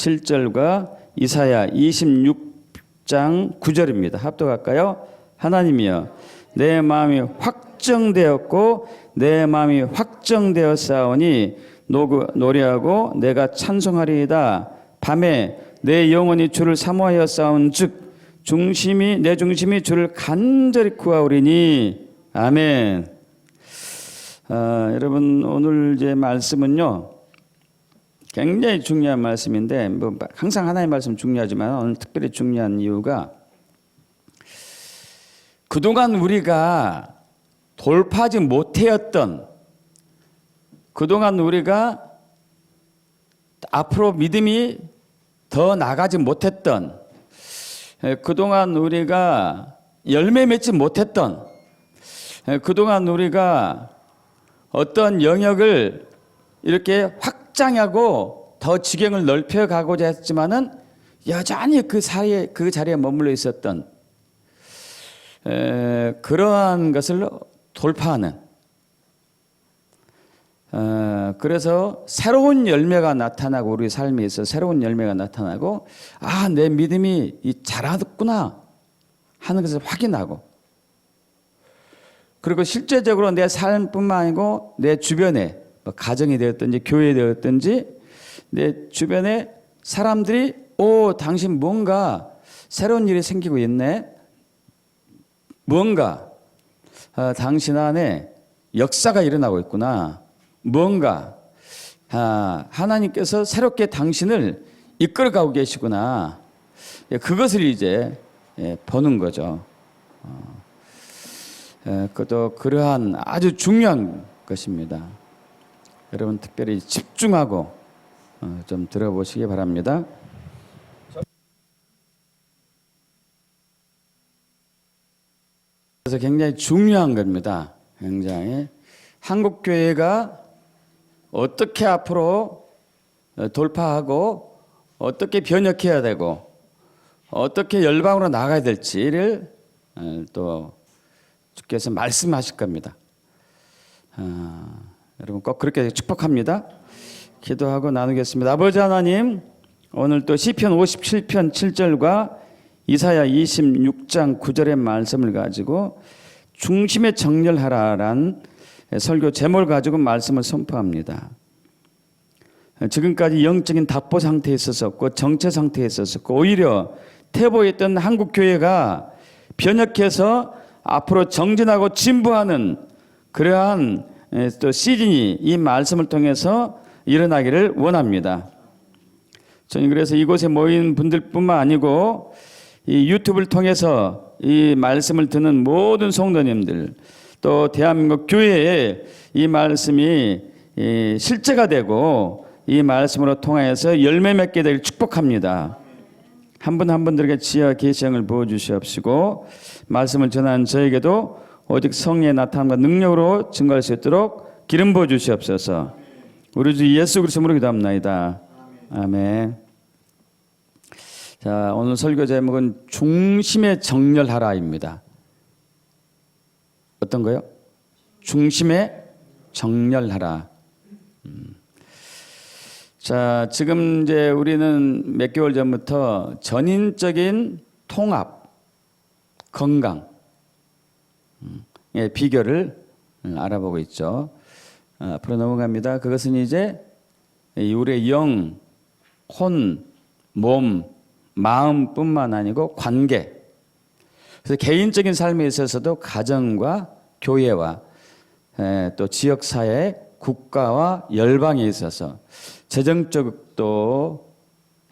7절과 이사야 26장 9절입니다. 합독할까요? 하나님이여 내 마음이 확정되었고 내 마음이 확정되었사오니 노래하고 내가 찬송하리이다. 밤에 내 영혼이 주를 사모하였사온즉 내 중심이 주를 간절히 구하오리니. 아멘. 여러분 오늘 제 말씀은요 굉장히 중요한 말씀인데 뭐 항상 하나님의 말씀 중요하지만 오늘 특별히 중요한 이유가 그동안 우리가 돌파하지 못하였던, 그동안 우리가 앞으로 믿음이 더 나가지 못했던, 그동안 우리가 열매 맺지 못했던, 그동안 우리가 어떤 영역을 이렇게 확장하고 더 지경을 넓혀가고자 했지만은 여전히 그 자리에 머물러 있었던 그러한 것을 돌파하는, 그래서 새로운 열매가 나타나고 우리 삶에 있어 새로운 열매가 나타나고 내 믿음이 자라났구나 하는 것을 확인하고, 그리고 실제적으로 내 삶뿐만 아니고 내 주변에 가정이 되었든지 교회에 되었든지 내 주변에 사람들이 당신 뭔가 새로운 일이 생기고 있네, 뭔가 당신 안에 역사가 일어나고 있구나, 뭔가 하나님께서 새롭게 당신을 이끌어가고 계시구나, 그것을 이제 보는 거죠. 그것도 그러한 아주 중요한 것입니다. 여러분 특별히 집중하고 좀 들어보시기 바랍니다. 그래서 굉장히 중요한 겁니다. 굉장히 한국교회가 어떻게 앞으로 돌파하고 어떻게 변혁해야 되고 어떻게 열방으로 나가야 될지를 또 주께서 말씀하실 겁니다. 여러분 꼭 그렇게 축복합니다. 기도하고 나누겠습니다. 아버지 하나님, 오늘 또 시편 57편 7절과 이사야 26장 9절의 말씀을 가지고 중심에 정렬하라란 설교 제목을 가지고 말씀을 선포합니다. 지금까지 영적인 답보 상태에 있었었고 정체 상태에 있었었고 오히려 퇴보했던 한국교회가 변혁해서 앞으로 정진하고 진보하는 그러한 또 시즌이 이 말씀을 통해서 일어나기를 원합니다. 저는 그래서 이곳에 모인 분들뿐만 아니고 이 유튜브를 통해서 이 말씀을 듣는 모든 성도님들, 또 대한민국 교회에 이 말씀이 실제가 되고 이 말씀으로 통하여서 열매 맺게 되길 축복합니다. 한 분 한 분들에게 지혜와 계시형을 부어주시옵시고 말씀을 전하는 저에게도 오직 성령의 나타남과 능력으로 증거할 수 있도록 기름 부어주시옵소서. 우리 주 예수 그리스도로 기도합나이다. 아멘. 자, 오늘 설교 제목은 중심에 정렬하라입니다. 어떤 거요? 중심에 정렬하라. 자, 지금 이제 우리는 몇 개월 전부터 전인적인 통합, 건강, 비결을 알아보고 있죠. 앞으로 넘어갑니다. 그것은 이제 우리의 영, 혼, 몸, 마음뿐만 아니고 관계. 그래서 개인적인 삶에 있어서도 가정과 교회와 또 지역사회, 국가와 열방에 있어서 재정적도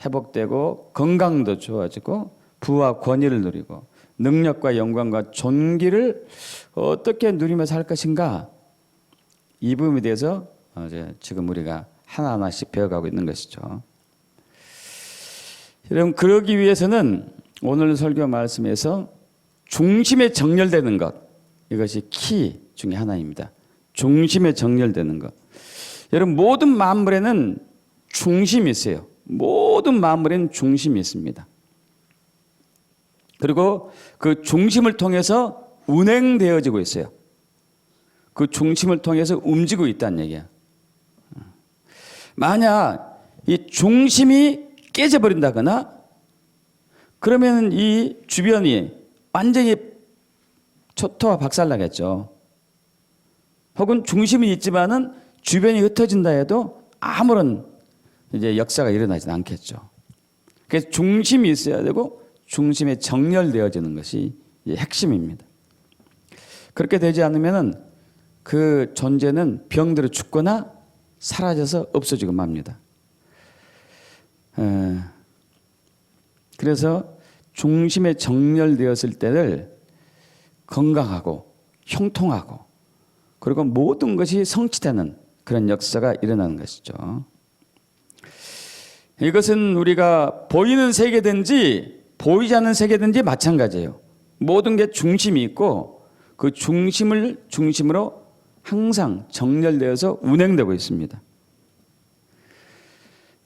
회복되고 건강도 좋아지고 부와 권위를 누리고 능력과 영광과 존귀를 어떻게 누리며 살 것인가, 이 부분에 대해서 지금 우리가 하나하나씩 배워가고 있는 것이죠. 여러분, 그러기 위해서는 오늘 설교 말씀에서 중심에 정렬되는 것, 이것이 키 중에 하나입니다. 중심에 정렬되는 것. 여러분, 모든 만물에는 중심이 있어요. 모든 만물에는 중심이 있습니다. 그리고 그 중심을 통해서 운행되어지고 있어요. 그 중심을 통해서 움직이고 있다는 얘기야. 만약 이 중심이 깨져버린다거나 그러면 이 주변이 완전히 초토화 박살나겠죠. 혹은 중심이 있지만은 주변이 흩어진다 해도 아무런 이제 역사가 일어나지는 않겠죠. 그래서 중심이 있어야 되고 중심에 정렬되어지는 것이 핵심입니다. 그렇게 되지 않으면은 그 존재는 병들어 죽거나 사라져서 없어지고 맙니다. 그래서 중심에 정렬되었을 때를 건강하고 형통하고 그리고 모든 것이 성취되는 그런 역사가 일어나는 것이죠. 이것은 우리가 보이는 세계든지 보이지 않는 세계든지 마찬가지예요. 모든 게 중심이 있고 그 중심을 중심으로 항상 정렬되어서 운행되고 있습니다.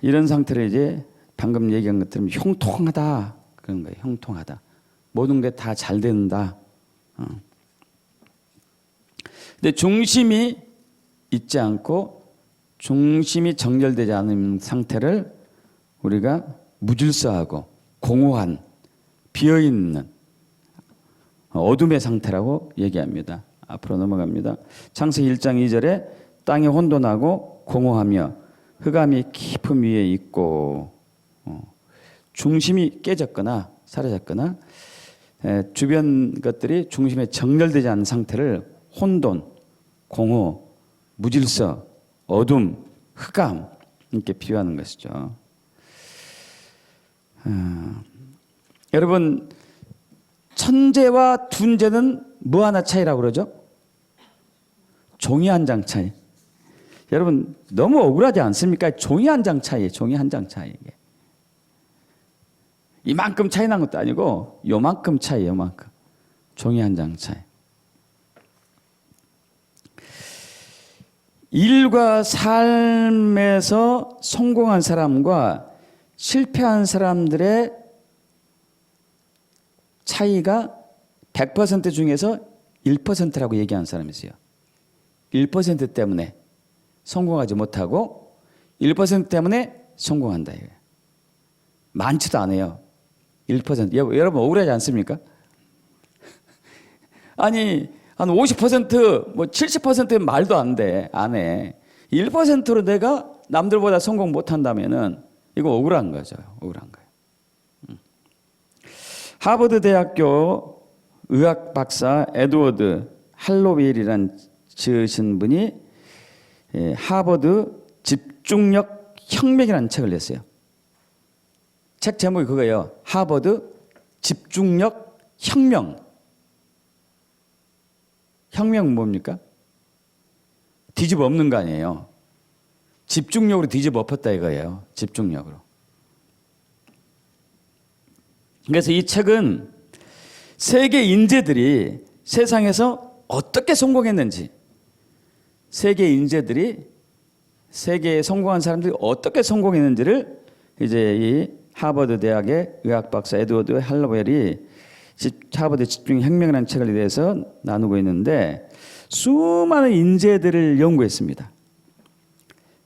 이런 상태를 이제 방금 얘기한 것처럼 형통하다 그런 거예요. 형통하다. 모든 게 다 잘 된다. 근데 중심이 있지 않고 중심이 정렬되지 않은 상태를 우리가 무질서하고 공허한 비어있는 어둠의 상태라고 얘기합니다. 앞으로 넘어갑니다. 창세기 1장 2절에 땅이 혼돈하고 공허하며 흑암이 깊음 위에 있고 중심이 깨졌거나 사라졌거나 주변 것들이 중심에 정렬되지 않은 상태를 혼돈, 공허, 무질서, 어둠, 흑암 이렇게 비유하는 것이죠. 여러분 천재와 둔재는 뭐 하나 차이라고 그러죠? 종이 한 장 차이. 여러분 너무 억울하지 않습니까? 종이 한 장 차이, 종이 한 장 차이. 이만큼 차이 난 것도 아니고 요만큼 차이, 요만큼. 종이 한 장 차이. 일과 삶에서 성공한 사람과 실패한 사람들의 차이가 100% 중에서 1%라고 얘기하는 사람이 있어요. 1% 때문에 성공하지 못하고 1% 때문에 성공한다. 많지도 않아요. 1%. 여러분 억울하지 않습니까? 아니 한 50%, 뭐 70%는 말도 안 돼. 안 해. 1%로 내가 남들보다 성공 못한다면은 이거 억울한 거죠. 억울한 거예요. 하버드 대학교 의학 박사 에드워드 할로웰이라는 지으신 분이 하버드 집중력 혁명이라는 책을 냈어요. 책 제목이 그거예요. 하버드 집중력 혁명. 혁명은 뭡니까? 뒤집어 엎는 거 아니에요. 집중력으로 뒤집어 엎었다 이거예요. 집중력으로. 그래서 이 책은 세계 인재들이 세상에서 어떻게 성공했는지, 세계 인재들이 세계에 성공한 사람들이 어떻게 성공했는지를 이제 이 하버드 대학의 의학 박사 에드워드 할로웰이 하버드 집중혁명이라는 책을 대해서 나누고 있는데 수많은 인재들을 연구했습니다.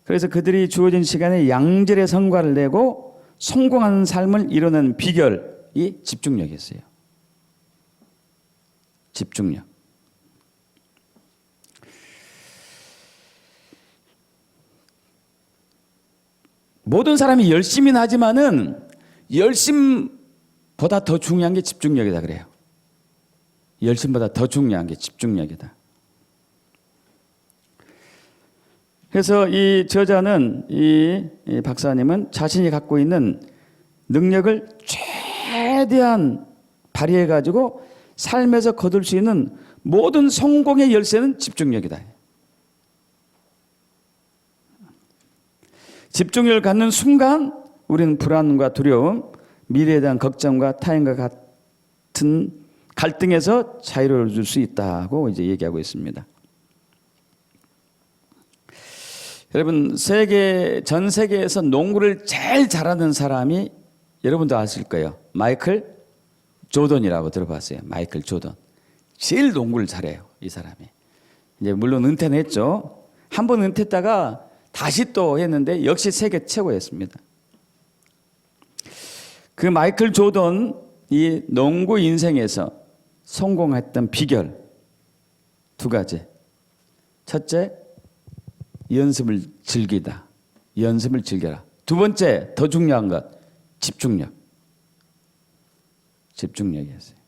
그래서 그들이 주어진 시간에 양질의 성과를 내고 성공하는 삶을 이루는 비결이 집중력이었어요. 집중력. 모든 사람이 열심히 하지만은 열심보다 더 중요한 게 집중력이다 그래요. 열심보다 더 중요한 게 집중력이다. 그래서 이 저자는 이 박사님은 자신이 갖고 있는 능력을 최대한 발휘해 가지고 삶에서 거둘 수 있는 모든 성공의 열쇠는 집중력이다. 집중력을 갖는 순간 우리는 불안과 두려움, 미래에 대한 걱정과 타인과 같은 갈등에서 자유로워질 수 있다고 이제 얘기하고 있습니다. 여러분 전 세계에서 농구를 제일 잘하는 사람이 여러분도 아실 거예요. 마이클 조던이라고 들어봤어요. 마이클 조던. 제일 농구를 잘해요. 이 사람이. 이제 물론 은퇴는 했죠. 한 번 은퇴했다가 다시 또 했는데 역시 세계 최고였습니다. 그 마이클 조던 이 농구 인생에서 성공했던 비결 두 가지. 첫째, 연습을 즐기다. 연습을 즐겨라. 두 번째, 더 중요한 것, 집중력. 집중력이었어요.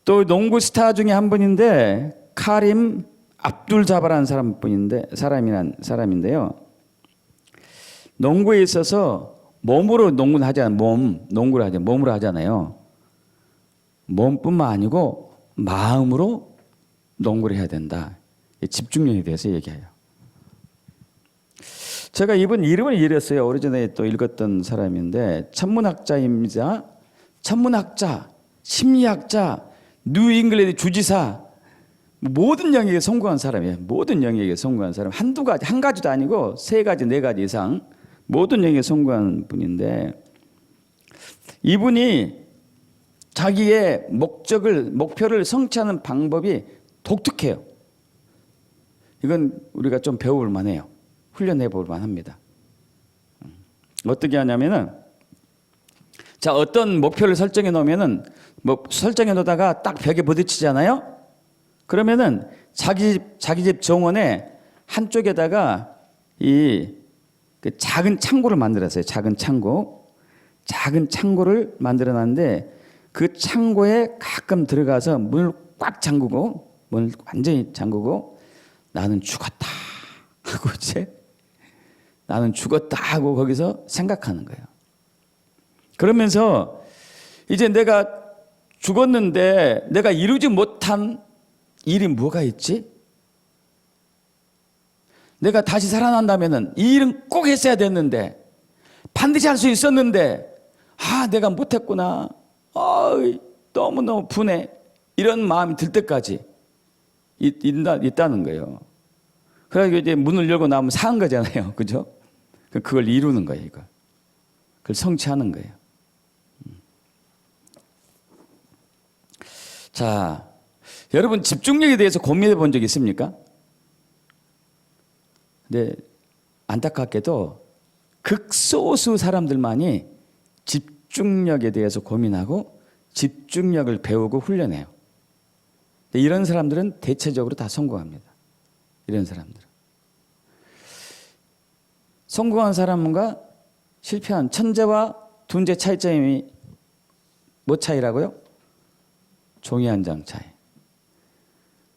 또 농구 스타 중에 한 분인데 카림 압둘 자바라는 사람인데요. 농구에 있어서 몸으로 농구를 하잖아요. 농구를 하잖아요. 몸으로 하잖아요. 몸뿐만 아니고 마음으로 농구를 해야 된다. 집중력에 대해서 얘기해요. 제가 이분 이름을 잃었어요. 오래전에 또 읽었던 사람인데 천문학자입니다. 천문학자, 심리학자, 뉴잉글랜드 주지사, 모든 영역에 성공한 사람이에요. 모든 영역에 성공한 사람. 한두 가지, 한 가지도 아니고 세 가지, 네 가지 이상 모든 영역에 성공한 분인데 이분이 자기의 목표를 성취하는 방법이 독특해요. 이건 우리가 좀 배워볼 만해요. 훈련해 볼 만합니다. 어떻게 하냐면은 자, 어떤 목표를 설정해 놓으면은 설정해 놓다가 딱 벽에 부딪히잖아요. 그러면은 자기 집 정원에 한쪽에다가 그 작은 창고를 만들었어요. 작은 창고를 만들어 놨는데 그 창고에 가끔 들어가서 문을 꽉 잠그고 문을 완전히 잠그고 나는 죽었다 하고 나는 죽었다 하고 거기서 생각하는 거예요. 그러면서 이제 내가 죽었는데 내가 이루지 못한 일이 뭐가 있지? 내가 다시 살아난다면은 이 일은 꼭 했어야 됐는데 반드시 할 수 있었는데 내가 못했구나. 너무너무 분해. 이런 마음이 들 때까지 있다는 거예요. 그래서 이제 문을 열고 나오면 산 거잖아요. 그죠? 그걸 이루는 거예요, 이걸. 그걸 성취하는 거예요. 자, 여러분 집중력에 대해서 고민해 본 적 있습니까? 근데 안타깝게도 극소수 사람들만이 집중력에 대해서 고민하고 집중력을 배우고 훈련해요. 근데 이런 사람들은 대체적으로 다 성공합니다. 이런 사람들은. 성공한 사람과 실패한 천재와 둔재 차이점이 뭐 차이라고요? 종이 한 장 차이.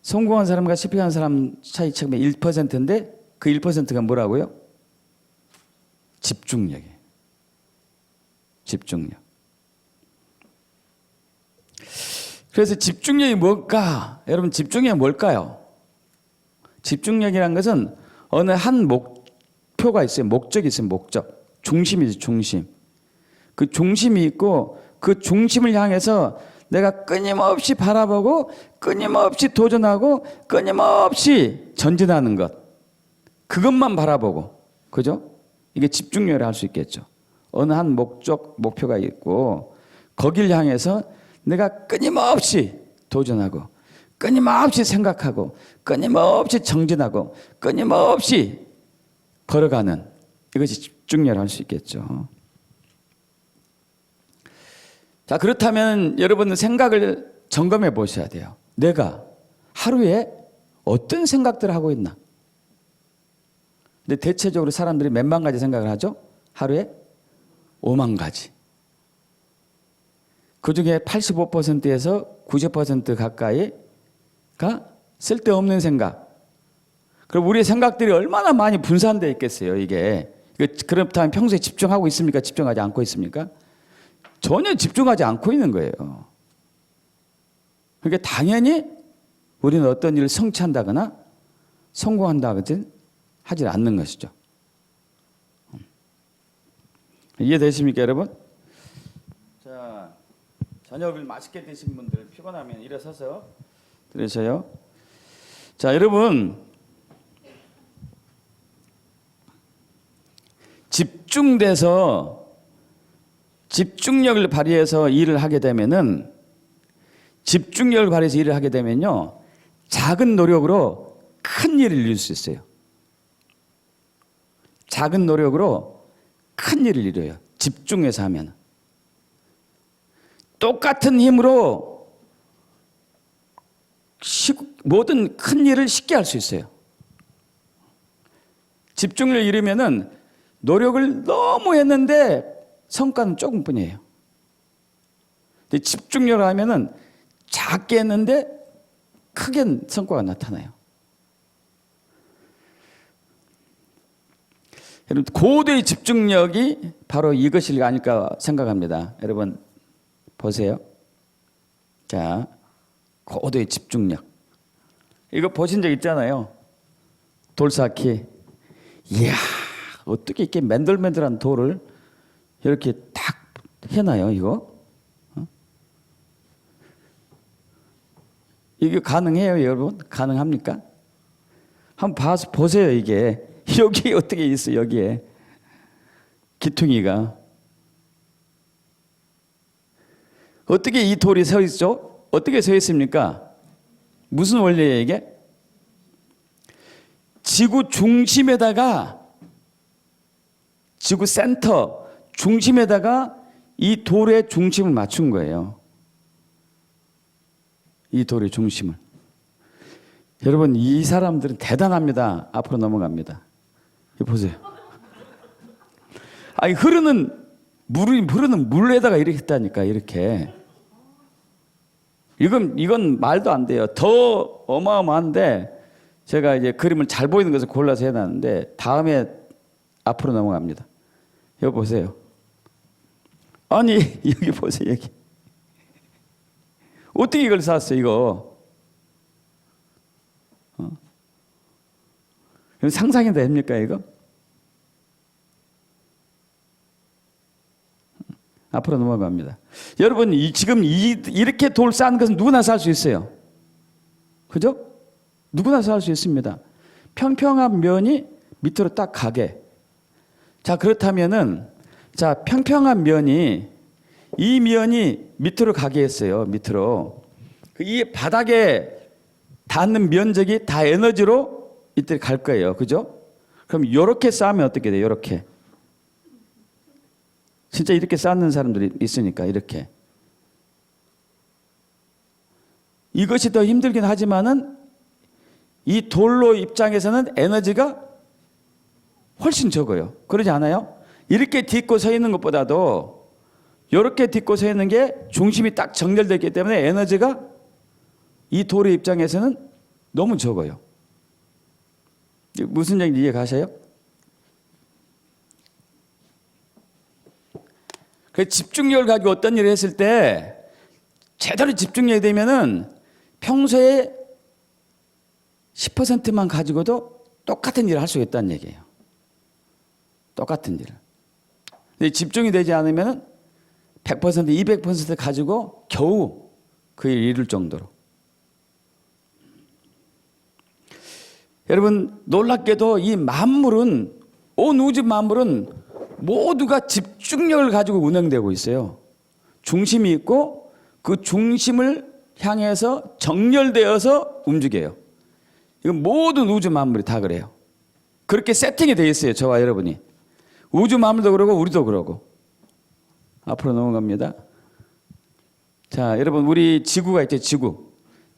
성공한 사람과 실패한 사람 차이점이 1%인데 그 1%가 뭐라고요? 집중력이에요. 집중력. 그래서 집중력이 뭘까? 여러분 집중력이 뭘까요? 집중력이란 것은 어느 한 목표가 있어요. 목적이 있어요. 목적. 중심이죠. 중심. 그 중심이 있고 그 중심을 향해서 내가 끊임없이 바라보고 끊임없이 도전하고 끊임없이 전진하는 것. 그것만 바라보고. 그죠? 이게 집중력을 할 수 있겠죠. 어느 한 목표가 있고 거길 향해서 내가 끊임없이 도전하고 끊임없이 생각하고 끊임없이 정진하고 끊임없이 걸어가는 이것이 집중력을 할 수 있겠죠. 자, 그렇다면 여러분은 생각을 점검해 보셔야 돼요. 내가 하루에 어떤 생각들을 하고 있나? 근데 대체적으로 사람들이 몇만 가지 생각을 하죠? 하루에 5만 가지. 그 중에 85%에서 90% 가까이가 쓸데없는 생각. 그럼 우리의 생각들이 얼마나 많이 분산되어 있겠어요, 이게. 그렇다면 평소에 집중하고 있습니까? 집중하지 않고 있습니까? 전혀 집중하지 않고 있는 거예요. 그러니까 당연히 우리는 어떤 일을 성취한다거나 성공한다거나 하지 않는 것이죠. 이해되십니까, 여러분? 자, 저녁을 맛있게 드신 분들 피곤하면 일어서서 들으셔요. 자, 여러분 집중력을 발휘해서 일을 하게 되면은 작은 노력으로 큰 일을 이룰 수 있어요. 작은 노력으로 큰 일을 이뤄요. 집중해서 하면. 똑같은 힘으로 모든 큰 일을 쉽게 할 수 있어요. 집중을 잃으면은 노력을 너무 했는데 성과는 조금뿐이에요. 근데 집중력을 하면은 작게 했는데 크게 성과가 나타나요. 여러분, 고도의 집중력이 바로 이것이 아닐까 생각합니다. 여러분 보세요. 자, 고도의 집중력. 이거 보신 적 있잖아요. 돌 쌓기. 이야, 어떻게 이렇게 맨들맨들한 돌을 이렇게 딱 해놔요, 이거? 이게 가능해요, 여러분? 가능합니까? 한번 봐서 보세요, 이게. 여기 어떻게 있어, 여기에. 기퉁이가. 어떻게 이 돌이 서 있죠? 어떻게 서 있습니까? 무슨 원리예요, 이게? 지구 중심에다가, 지구 센터 중심에다가 이 돌의 중심을 맞춘 거예요. 이 돌의 중심을. 여러분, 이 사람들은 대단합니다. 앞으로 넘어갑니다. 이거 보세요. 아니, 흐르는 물에다가 이렇게 했다니까, 이렇게. 이건 말도 안 돼요. 더 어마어마한데, 제가 이제 그림을 잘 보이는 것을 골라서 해놨는데, 다음에 앞으로 넘어갑니다. 여기 보세요. 아니, 여기 보세요, 여기. 어떻게 이걸 샀어요, 이거? 상상이 됩니까, 이거? 앞으로 넘어갑니다. 여러분, 지금 이렇게 돌 쌓은 것은 누구나 살 수 있어요. 그죠? 누구나 살 수 있습니다. 평평한 면이 밑으로 딱 가게. 자, 그렇다면은, 자, 평평한 면이, 이 면이 밑으로 가게 했어요. 밑으로. 이 바닥에 닿는 면적이 다 에너지로 이때 갈 거예요. 그죠? 그럼 이렇게 쌓으면 어떻게 돼요? 이렇게. 진짜 이렇게 쌓는 사람들이 있으니까, 이렇게. 이것이 더 힘들긴 하지만은 이 돌로 입장에서는 에너지가 훨씬 적어요. 그러지 않아요? 이렇게 딛고 서 있는 것보다도 이렇게 딛고 서 있는 게 중심이 딱 정렬되기 때문에 에너지가 이 돌의 입장에서는 너무 적어요. 무슨 얘기인지 이해 가세요? 그 집중력을 가지고 어떤 일을 했을 때 제대로 집중력이 되면은 평소에 10%만 가지고도 똑같은 일을 할 수 있다는 얘기예요. 똑같은 일을. 근데 집중이 되지 않으면 100%, 200% 가지고 겨우 그 일을 이룰 정도로. 여러분, 놀랍게도 이 만물은, 온 우주 만물은 모두가 집중력을 가지고 운영되고 있어요. 중심이 있고 그 중심을 향해서 정렬되어서 움직여요. 이건 모든 우주 만물이 다 그래요. 그렇게 세팅이 되어 있어요. 저와 여러분이. 우주 만물도 그러고 우리도 그러고. 앞으로 넘어갑니다. 자, 여러분, 우리 지구가 있죠.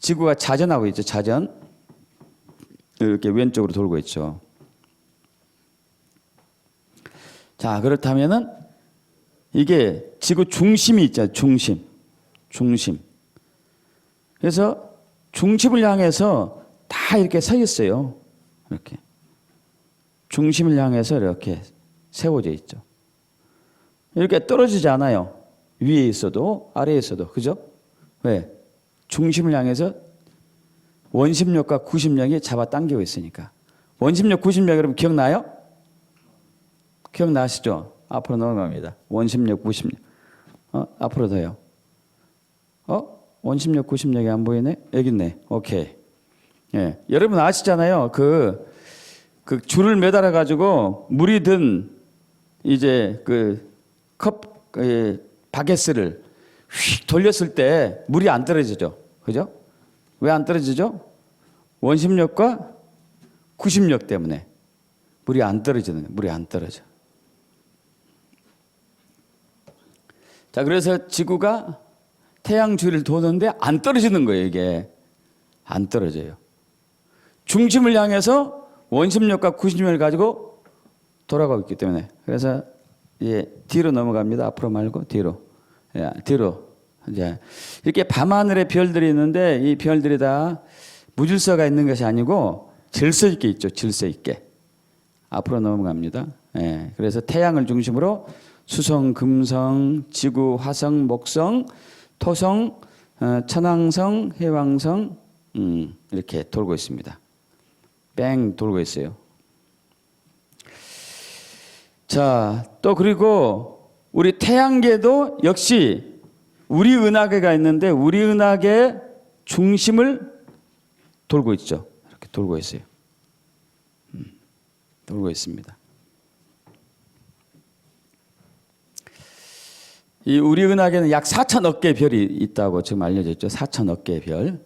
지구가 자전하고 있죠. 자전. 이렇게 왼쪽으로 돌고 있죠. 자, 그렇다면은 이게 지구 중심이 있잖아요. 중심. 그래서 중심을 향해서 다 이렇게 서 있어요. 이렇게. 중심을 향해서 이렇게 세워져 있죠. 이렇게 떨어지지 않아요. 위에 있어도 아래에 있어도. 그죠? 왜? 중심을 향해서 원심력과 구심력이 잡아당기고 있으니까. 원심력, 구심력 여러분 기억나요? 기억나시죠? 앞으로 넘어갑니다. 원심력, 구심력. 앞으로 더요. 원심력, 구심력이 안 보이네? 여기 있네. 오케이. 예. 여러분 아시잖아요. 그 줄을 매달아 가지고 물이 든 이제 바게스를 휙 돌렸을 때 물이 안 떨어지죠. 그죠? 왜 안 떨어지죠? 원심력과 구심력 때문에 물이 안 떨어져. 자, 그래서 지구가 태양 주위를 도는데 안 떨어지는 거예요, 이게. 안 떨어져요. 중심을 향해서 원심력과 구심력을 가지고 돌아가고 있기 때문에. 그래서 이제 뒤로 넘어갑니다. 앞으로 말고 뒤로. 예, 뒤로. 이제 이렇게 밤하늘에 별들이 있는데 이 별들이 다 무질서가 있는 것이 아니고 질서 있게 있죠. 질서 있게. 앞으로 넘어갑니다. 예, 그래서 태양을 중심으로 수성, 금성, 지구, 화성, 목성, 토성, 천왕성, 해왕성 이렇게 돌고 있습니다. 뺑 돌고 있어요. 자, 또 그리고 우리 태양계도 역시 우리 은하계가 있는데 우리 은하계의 중심을 돌고 있죠. 이렇게 돌고 있어요. 돌고 있습니다. 이 우리 은하계는 약 4천억 개의 별이 있다고 지금 알려졌죠. 4천억 개의 별.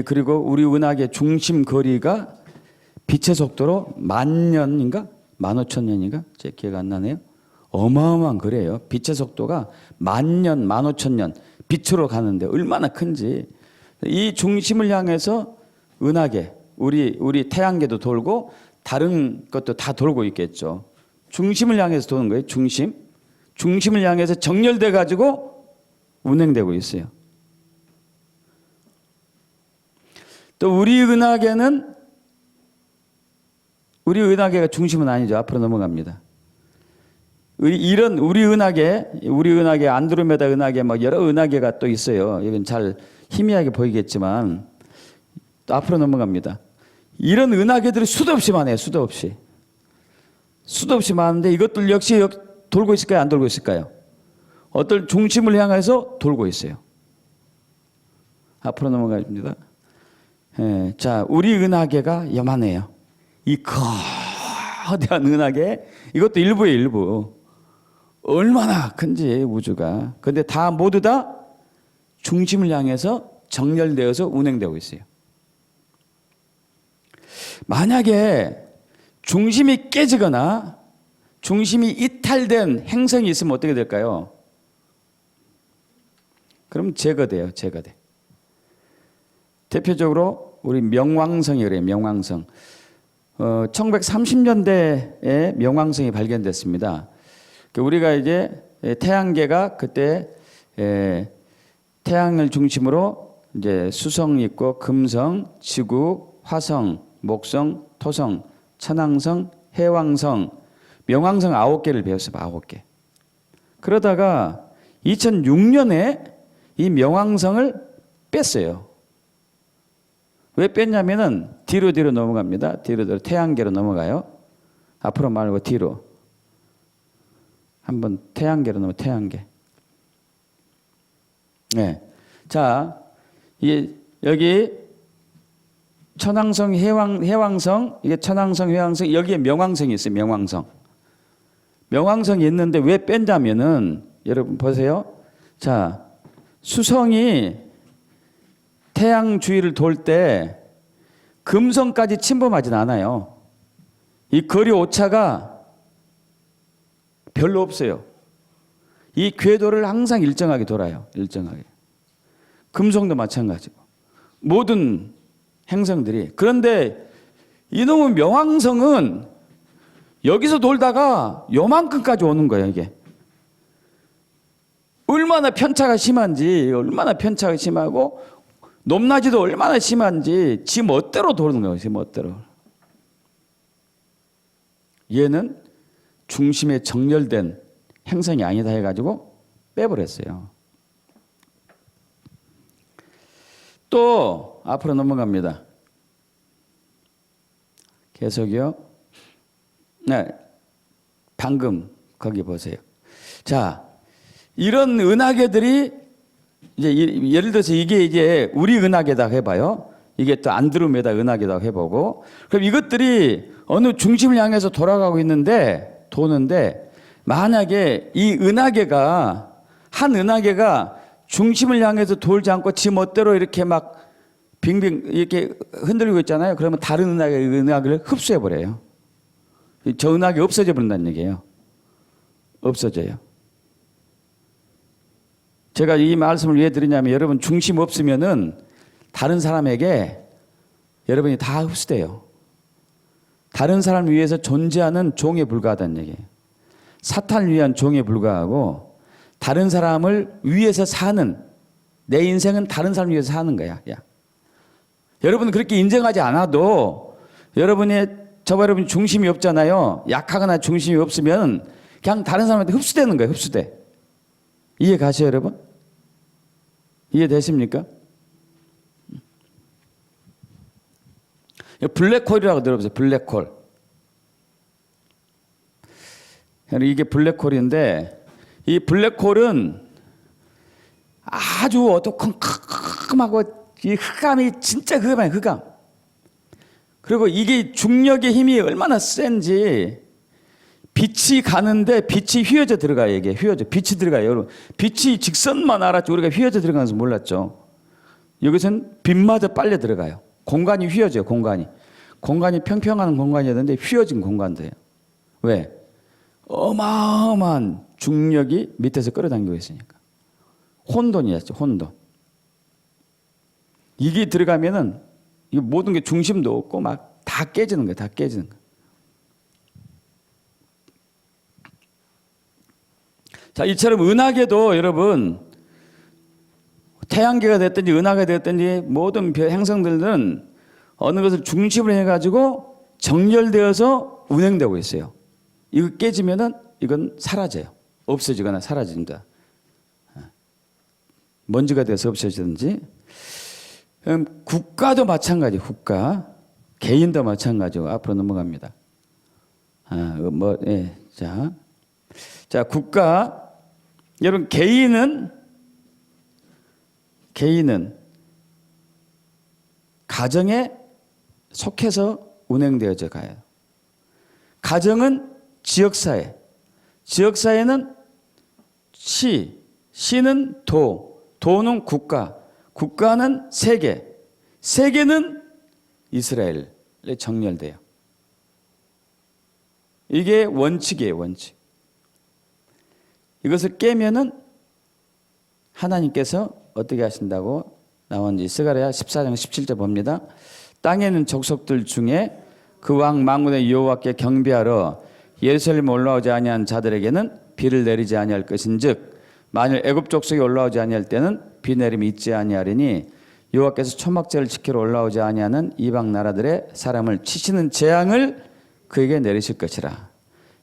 그리고 우리 은하계 중심 거리가 빛의 속도로 10,000년인가? 15,000년인가? 제 기억 안 나네요. 어마어마한 거리예요. 빛의 속도가 10,000년, 15,000년 빛으로 가는데 얼마나 큰지. 이 중심을 향해서 은하계, 우리 태양계도 돌고 다른 것도 다 돌고 있겠죠. 중심을 향해서 도는 거예요. 중심을 향해서 정렬돼 가지고 운행되고 있어요. 또 우리 은하계가 중심은 아니죠. 앞으로 넘어갑니다. 우리 은하계 안드로메다 은하계 막 여러 은하계가 또 있어요. 이건 잘 희미하게 보이겠지만 또 앞으로 넘어갑니다. 이런 은하계들이 수도 없이 많아요. 수도 없이 많은데 이것들 역시 돌고 있을까요? 안 돌고 있을까요? 어떤 중심을 향해서 돌고 있어요. 앞으로 넘어갑니다. 예, 자, 우리 은하계가 요만해요. 이 거대한 은하계, 이것도 일부예요, 일부. 얼마나 큰지 우주가. 근데 모두 다 중심을 향해서 정렬되어서 운행되고 있어요. 만약에 중심이 깨지거나 중심이 이탈된 행성이 있으면 어떻게 될까요? 그럼 제거돼요. 제거돼. 대표적으로 우리 명왕성이 그래요. 명왕성. 1930년대에 명왕성이 발견됐습니다. 우리가 이제 태양계가 그때 태양을 중심으로 이제 수성이 있고 금성, 지구, 화성, 목성, 토성, 천왕성, 해왕성, 명왕성 9개를 배웠어요. 9개. 그러다가 2006년에 이 명왕성을 뺐어요. 왜 뺐냐면은 뒤로 넘어갑니다. 뒤로 태양계로 넘어가요. 앞으로 말고 뒤로. 한번 태양계로 넘어 태양계. 네. 자, 여기 천왕성, 해왕성, 이게 천왕성, 해왕성, 여기에 명왕성이 있어요. 명왕성이 있는데 왜 뺀다면은 여러분 보세요. 자, 수성이 태양 주위를 돌 때 금성까지 침범하진 않아요. 이 거리 오차가 별로 없어요. 이 궤도를 항상 일정하게 돌아요. 일정하게. 금성도 마찬가지고. 모든 행성들이. 그런데 이놈의 명왕성은 여기서 돌다가 요만큼까지 오는 거예요, 이게. 얼마나 편차가 심하고 높낮이도 얼마나 심한지 지 멋대로 도는 거예요. 지 멋대로. 얘는 중심에 정렬된 행성이 아니다 해가지고 빼버렸어요. 또 앞으로 넘어갑니다. 계속이요. 네, 방금 거기 보세요. 자, 이런 은하계들이 이제 예를 들어서 이게 이제 우리 은하계다 해봐요. 이게 또 안드로메다 은하계다 해보고, 그럼 이것들이 어느 중심을 향해서 도는데 만약에 이 은하계가 한 은하계가 중심을 향해서 돌지 않고 지 멋대로 이렇게 막 빙빙 이렇게 흔들리고 있잖아요. 그러면 다른 은하계를 흡수해 버려요. 저 은하계 없어져 버린다는 얘기예요. 없어져요. 제가 이 말씀을 왜 드리냐면 여러분 중심 없으면은 다른 사람에게 여러분이 다 흡수돼요. 다른 사람을 위해서 존재하는 종에 불과하다는 얘기예요. 사탄을 위한 종에 불과하고 다른 사람을 위해서 사는 내 인생은 다른 사람을 위해서 사는 거야. 야. 여러분 그렇게 인정하지 않아도 저와 여러분이 중심이 없잖아요. 약하거나 중심이 없으면 그냥 다른 사람한테 흡수되는 거예요. 흡수돼. 이해 가시죠 여러분? 이해되십니까? 블랙홀이라고 들어보세요. 블랙홀. 이게 블랙홀인데 이 블랙홀은 아주 어두컴컴하고 이 흑암이 진짜 흑암이에요. 흑암. 그리고 이게 중력의 힘이 얼마나 센지 빛이 가는데 빛이 휘어져 들어가요. 이게 휘어져 빛이 들어가요. 여러분 빛이 직선만 알았죠. 우리가 휘어져 들어가는 줄 몰랐죠. 여기서는 빛마저 빨려 들어가요. 공간이 휘어져요. 공간이 평평한 공간이었는데 휘어진 공간이에요. 왜? 어마어마한 중력이 밑에서 끌어당기고 있으니까. 혼돈이었죠. 혼돈. 이게 들어가면은 이 모든 게 중심도 없고 막 다 깨지는 거예요. 다 깨지는 거예요. 자, 이처럼 은하계도 여러분 태양계가 됐든지 은하가 됐든지 모든 별 행성들은 어느 것을 중심으로 해가지고 정렬되어서 운행되고 있어요. 이거 깨지면은 이건 사라져요. 없어지거나 사라진다. 먼지가 돼서 없어지든지. 국가도 마찬가지. 국가, 개인도 마찬가지고 앞으로 넘어갑니다. 자, 국가. 여러분 개인은 가정에 속해서 운행되어져 가요. 가정은 지역사회, 지역사회는 시는 도는 국가, 국가는 세계, 세계는 이스라엘에 정렬돼요. 이게 원칙이에요, 원칙. 이것을 깨면은 하나님께서 어떻게 하신다고 나오는지 스가랴 14장 17절 봅니다. 땅에 있는 족속들 중에 그 왕 만군의 여호와께 경배하러 예루살렘에 올라오지 아니한 자들에게는 비를 내리지 아니할 것인즉 만일 애굽 족속이 올라오지 아니할 때는 비 내림이 있지 아니하리니 여호와께서 초막제를 지키러 올라오지 아니하는 이방 나라들의 사람을 치시는 재앙을 그에게 내리실 것이라.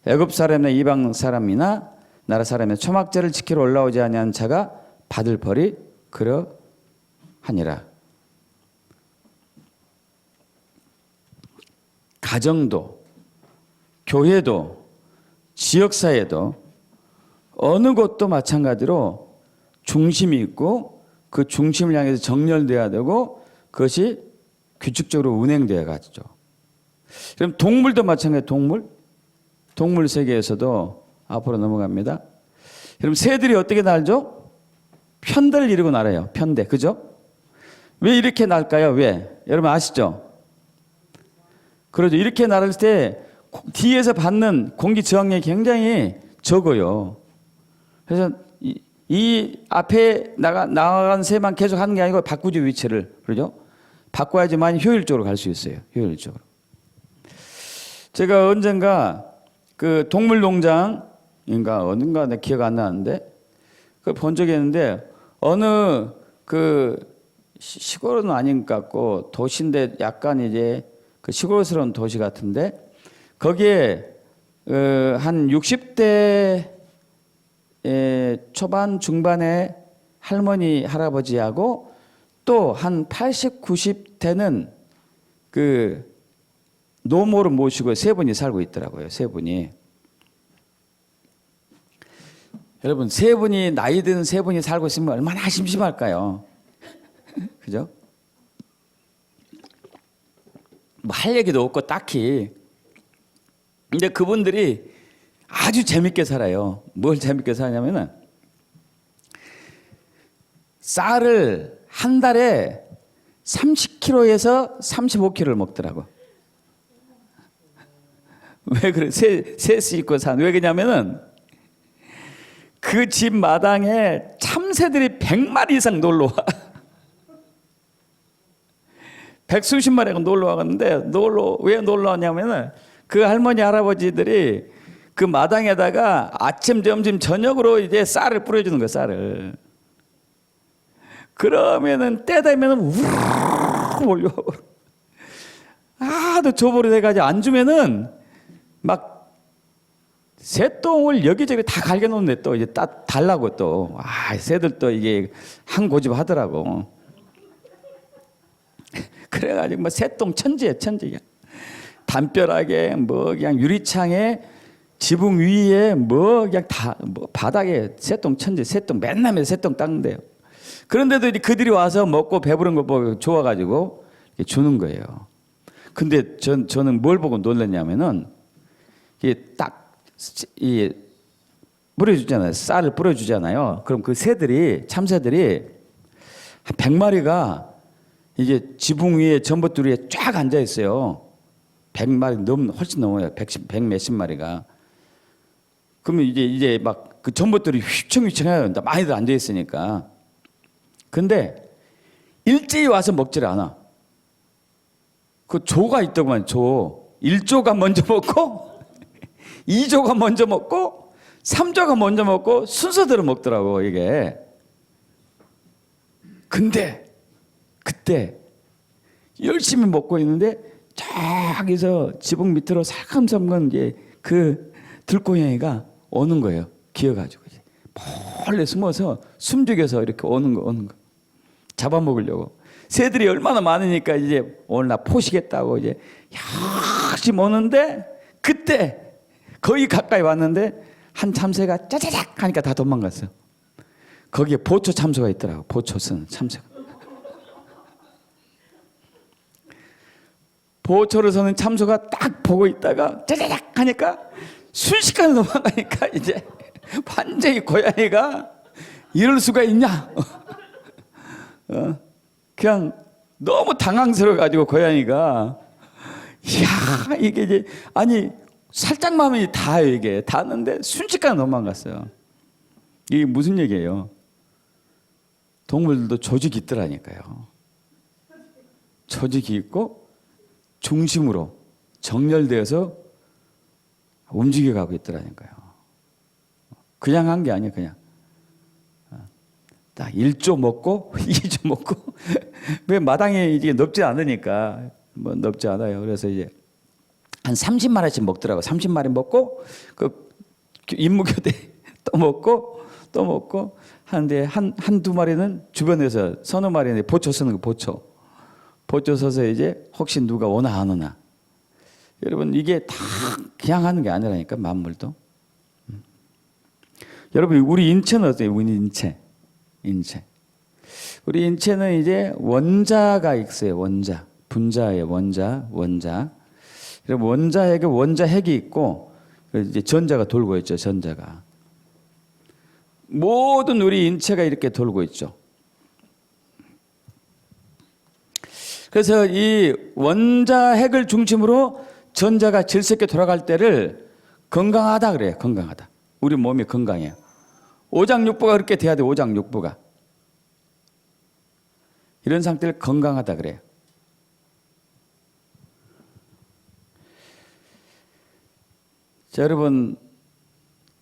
애굽 사람이나 이방 사람이나 나라 사람의 초막제를 지키러 올라오지 아니한 자가 받을 벌이 그러하니라. 가정도, 교회도, 지역사회도 어느 곳도 마찬가지로 중심이 있고 그 중심을 향해서 정렬돼야 되고 그것이 규칙적으로 운행돼야 가죠. 그럼 동물도 마찬가지예요. 동물 세계에서도 앞으로 넘어갑니다. 여러분 새들이 어떻게 날죠? 편대를 이루고 날아요. 편대. 그죠? 왜 이렇게 날까요? 왜? 여러분 아시죠? 그러죠. 이렇게 날을 때 뒤에서 받는 공기 저항력이 굉장히 적어요. 그래서 이 앞에 나간 새만 계속 하는 게 아니고 바꾸죠. 위치를. 그러죠? 바꿔야지만 효율적으로 갈 수 있어요. 효율적으로. 제가 언젠가 그 동물농장 어딘가 내 기억 안 나는데 그 본 적이 있는데 어느 그 시골은 아닌 것 같고 도시인데 약간 이제 그 시골스러운 도시 같은데 거기에 한 60대 초반 중반의 할머니 할아버지하고 또 한 80, 90대는 그 노모를 모시고 세 분이 살고 있더라고요. 세 분이. 여러분 세 분이 나이 든 세 분이 살고 있으면 얼마나 심심할까요? 그죠? 뭐 할 얘기도 없고 딱히. 근데 그분들이 아주 재밌게 살아요. 뭘 재밌게 사냐면은 쌀을 한 달에 30kg에서 35kg를 먹더라고. 왜 그래? 셋이 있고 왜 그러냐면은 그 집 마당에 참새들이 100마리 이상 놀러 와. 백수십 마리가 놀러 와갔는데 왜 놀러 왔냐면은 그 할머니 할아버지들이 그 마당에다가 아침 점심 저녁으로 이제 쌀을 뿌려주는 거예요. 쌀을. 그러면은 때 되면은 우르르 몰려. 아도 조보리 돼가지고 안 주면은 막 새똥을 여기저기 다 갈겨놓는데 또 이제 달라고 또 새들 또 이게 한 고집 하더라고. 그래가지고 뭐 새똥 천지야 천지야. 담벼락에 뭐 그냥 유리창에 지붕 위에 뭐 그냥 다 뭐 바닥에 새똥 천지 새똥 맨날 새똥 닦는데요. 그런데도 이제 그들이 와서 먹고 배부른 거 보고 좋아가지고 주는 거예요. 근데 저는 뭘 보고 놀랐냐면은 이게 이 뿌려주잖아요. 쌀을 뿌려주잖아요. 그럼 그 새들이 참새들이 한 100마리가 이게 지붕 위에 전봇대에 쫙 앉아 있어요. 100마리 훨씬 넘어요. 100 몇십 마리가. 그러면 이제 막 그 전봇대이 휘청휘청해요. 많이들 앉아 있으니까. 근데 일제히 와서 먹질 않아. 그 조가 있더구만 조. 1조가 먼저 먹고 2조가 먼저 먹고 3조가 먼저 먹고 순서대로 먹더라고 이게. 근데 그때 열심히 먹고 있는데 저기서 지붕 밑으로 살금살금 이제 그 들고양이가 오는 거예요. 기어가지고 몰래 숨어서 숨죽여서 이렇게 오는 거 잡아먹으려고. 새들이 얼마나 많으니까 이제 오늘 나 포시겠다고 이제 열심히 오는데 그때 거의 가까이 왔는데 한 참새가 짜자작 하니까 다 도망갔어. 거기에 보초 참새가 있더라고. 보초 쓰는 참새가. 보초를 서는 참새가 딱 보고 있다가 짜자작 하니까 순식간에 도망가니까 이제 완전히 고양이가 이럴 수가 있냐? 그냥 너무 당황스러워가지고 고양이가 이야 이게 이제 아니 살짝만 하면 다요 이게 닿는데 순식간에 도망갔어요. 이게 무슨 얘기예요? 동물들도 조직이 있더라니까요. 조직이 있고 중심으로 정렬되어서 움직여가고 있더라니까요. 그냥 한 게 아니에요. 그냥 딱 1조 먹고 2조 먹고 왜 마당에 이게 넓지 않으니까 뭐 넓지 않아요. 그래서 이제 한 30마리씩 먹더라고. 30마리 먹고 그 임무교대 또 먹고 하는데 한두 마리는 주변에서 서너 마리는 보초 서는 거 보초 서서 이제 혹시 누가 오나 안 오나. 여러분 이게 다 그냥 하는 게 아니라니까 만물도. 여러분 우리 인체는 어때요? 우리 인체. 우리 인체는 이제 원자가 있어요. 원자. 분자예요. 원자. 여러분 원자핵이 있고 이제 전자가 돌고 있죠. 전자가. 모든 우리 인체가 이렇게 돌고 있죠. 그래서 이 원자핵을 중심으로 전자가 질서 있게 돌아갈 때를 건강하다 그래요. 건강하다. 우리 몸이 건강해요. 오장육부가 그렇게 돼야 돼. 오장육부가. 이런 상태를 건강하다 그래요. 자, 여러분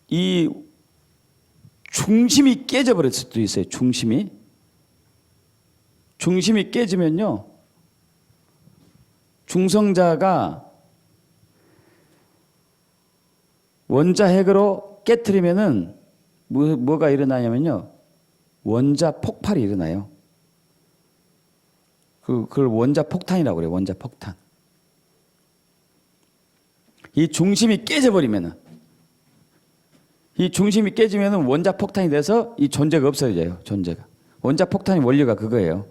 이 중심이 깨져버릴 수도 있어요. 중심이 깨지면요. 중성자가 원자핵으로 깨트리면은 뭐가 일어나냐면요. 원자 폭발이 일어나요. 그걸 원자 폭탄이라고 그래요. 원자 폭탄. 이 중심이 깨져버리면은 원자 폭탄이 돼서 이 존재가 없어져요. 존재가. 원자 폭탄의 원리가 그거예요.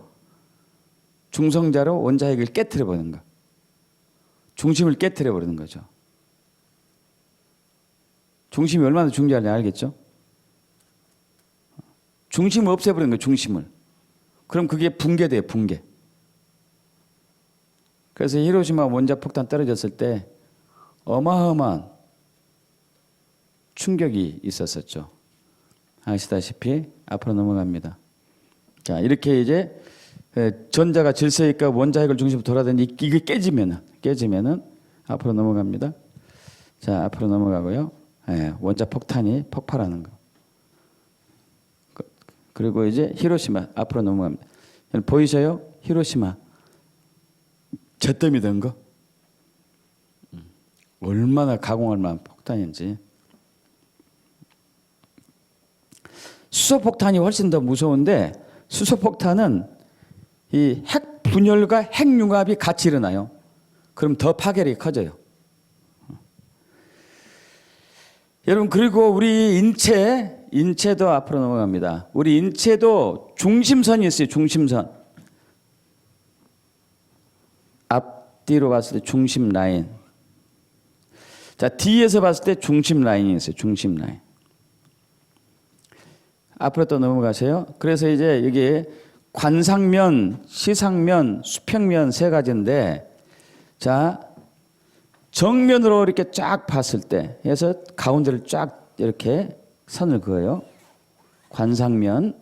중성자로 원자핵을 깨트려 버리는 거. 중심을 깨트려 버리는 거죠. 중심이 얼마나 중요한지 알겠죠? 중심을 없애버리는 거예요. 중심을. 그럼 그게 붕괴돼요. 붕괴. 그래서 히로시마 원자폭탄 떨어졌을 때 어마어마한 충격이 있었었죠. 아시다시피 앞으로 넘어갑니다. 자, 이렇게 이제 전자가 질서 있고 원자 핵을 중심으로 돌아다니는 이게 깨지면은 앞으로 넘어갑니다. 자, 앞으로 넘어가고요. 원자 폭탄이 폭발하는 거. 그리고 이제 히로시마 앞으로 넘어갑니다. 보이셔요? 히로시마 잿더미 된 거. 얼마나 가공할 만한 폭탄인지. 수소폭탄이 훨씬 더 무서운데 수소폭탄은 이 핵 분열과 핵융합이 같이 일어나요. 그럼 더 파괴력이 커져요. 여러분, 그리고 우리 인체도 앞으로 넘어갑니다. 우리 인체도 중심선이 있어요. 중심선. 앞뒤로 봤을 때 중심 라인. 자, 뒤에서 봤을 때 중심 라인이 있어요. 중심 라인. 앞으로 또 넘어가세요. 그래서 이제 여기 관상면, 시상면, 수평면 세 가지인데, 자, 정면으로 이렇게 쫙 봤을 때 해서 가운데를 쫙 이렇게 선을 그어요. 관상면.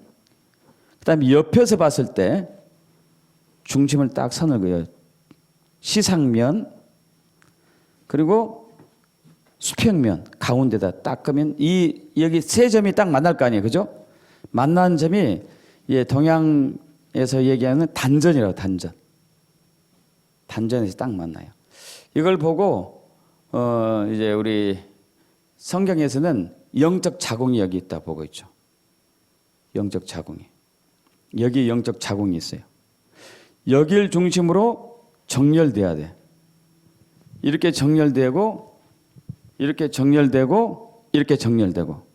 그다음에 옆에서 봤을 때 중심을 딱 선을 그어요. 시상면. 그리고 수평면 가운데다 딱 그으면 여기 세 점이 딱 만날 거 아니에요. 그죠? 만나는 점이 동양에서 얘기하는 단전이라고, 단전. 단전에서 딱 만나요. 이걸 보고 이제 우리 성경에서는 영적 자궁이 여기 있다 보고 있죠. 영적 자궁이. 여기 영적 자궁이 있어요. 여기를 중심으로 정렬돼야 돼. 이렇게 정렬되고 이렇게 정렬되고 이렇게 정렬되고.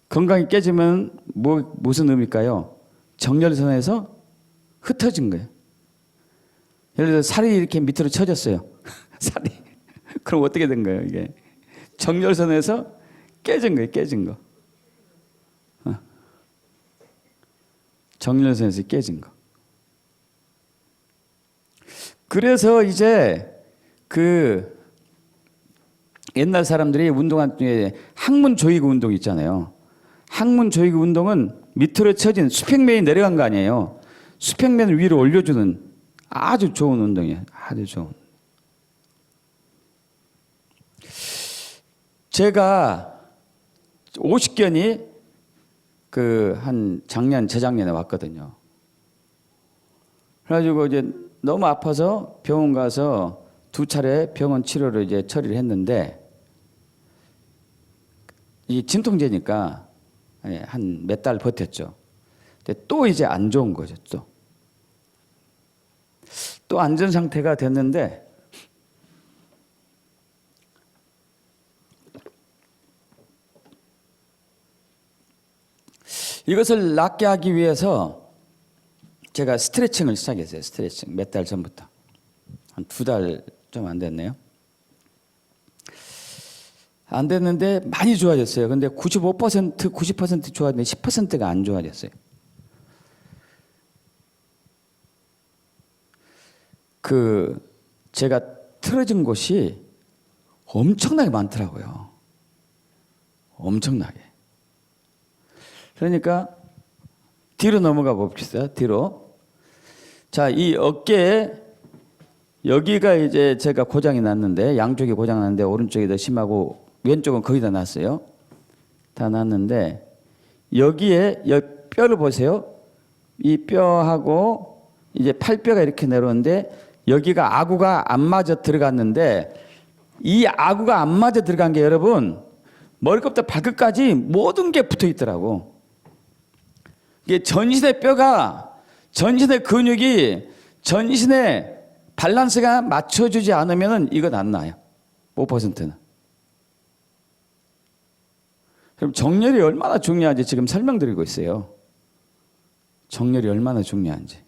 건강이 깨지면 무슨 의미일까요? 정렬선에서 흩어진 거예요. 예를 들어 살이 이렇게 밑으로 쳐졌어요. 살이. 그럼 어떻게 된 거예요, 이게? 정렬선에서 깨진 거예요, 깨진 거. 정렬선에서 깨진 거. 그래서 이제 옛날 사람들이 운동한 중에 항문 조이구 운동 있잖아요. 항문 조이구 운동은 밑으로 쳐진 수평면이 내려간 거 아니에요. 수평면을 위로 올려주는 아주 좋은 운동이에요. 아주 좋은. 제가 50견이 한 작년, 재작년에 왔거든요. 그래가지고 이제 너무 아파서 병원 가서 2차례 병원 치료를 이제 처리를 했는데, 이 진통제니까 한 몇 달 버텼죠. 근데 또 이제 안 좋은 거죠, 또 안전 상태가 됐는데, 이것을 낫게 하기 위해서 제가 스트레칭을 시작했어요. 스트레칭 몇 달 전부터. 한 2달 좀 안 됐네요. 안 됐는데 많이 좋아졌어요. 근데 95%, 90% 좋아졌는데 10%가 안 좋아졌어요. 제가 틀어진 곳이 엄청나게 많더라고요. 엄청나게. 그러니까 뒤로 넘어가 봅시다. 뒤로. 자, 이 어깨에 여기가 이제 제가 고장이 났는데, 양쪽이 고장 났는데 오른쪽이 더 심하고 왼쪽은 거의 다 났어요. 다 났는데 여기에 뼈를 보세요. 이 뼈하고 이제 팔뼈가 이렇게 내려오는데 여기가 아구가 안 맞아 들어갔는데, 이 아구가 안 맞아 들어간 게 여러분 머리끝부터 발끝까지 모든 게 붙어 있더라고. 이게 전신의 뼈가, 전신의 근육이 전신의 밸런스가 맞춰주지 않으면 이건 안 나요. 5%는. 그럼 정렬이 얼마나 중요한지 지금 설명드리고 있어요. 정렬이 얼마나 중요한지.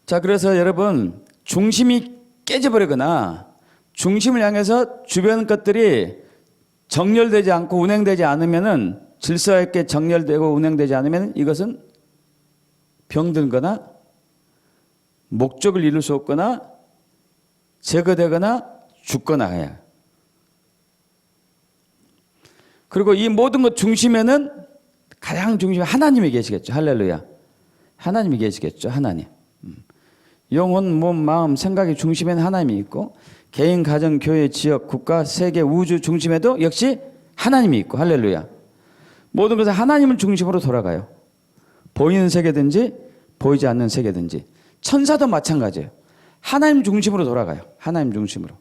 자, 그래서 여러분, 중심이 깨져버리거나 중심을 향해서 주변 것들이 정렬되지 않고 운행되지 않으면은, 질서 있게 정렬되고 운행되지 않으면 이것은 병들거나 목적을 이룰 수 없거나 제거되거나 죽거나 해야. 그리고 이 모든 것 중심에는 가장 중심에 하나님이 계시겠죠. 할렐루야. 하나님이 계시겠죠. 하나님. 영혼, 몸, 마음, 생각의 중심에는 하나님이 있고 개인, 가정, 교회, 지역, 국가, 세계, 우주 중심에도 역시 하나님이 있고 할렐루야. 모든 것은 하나님을 중심으로 돌아가요. 보이는 세계든지 보이지 않는 세계든지 천사도 마찬가지예요. 하나님 중심으로 돌아가요. 하나님 중심으로.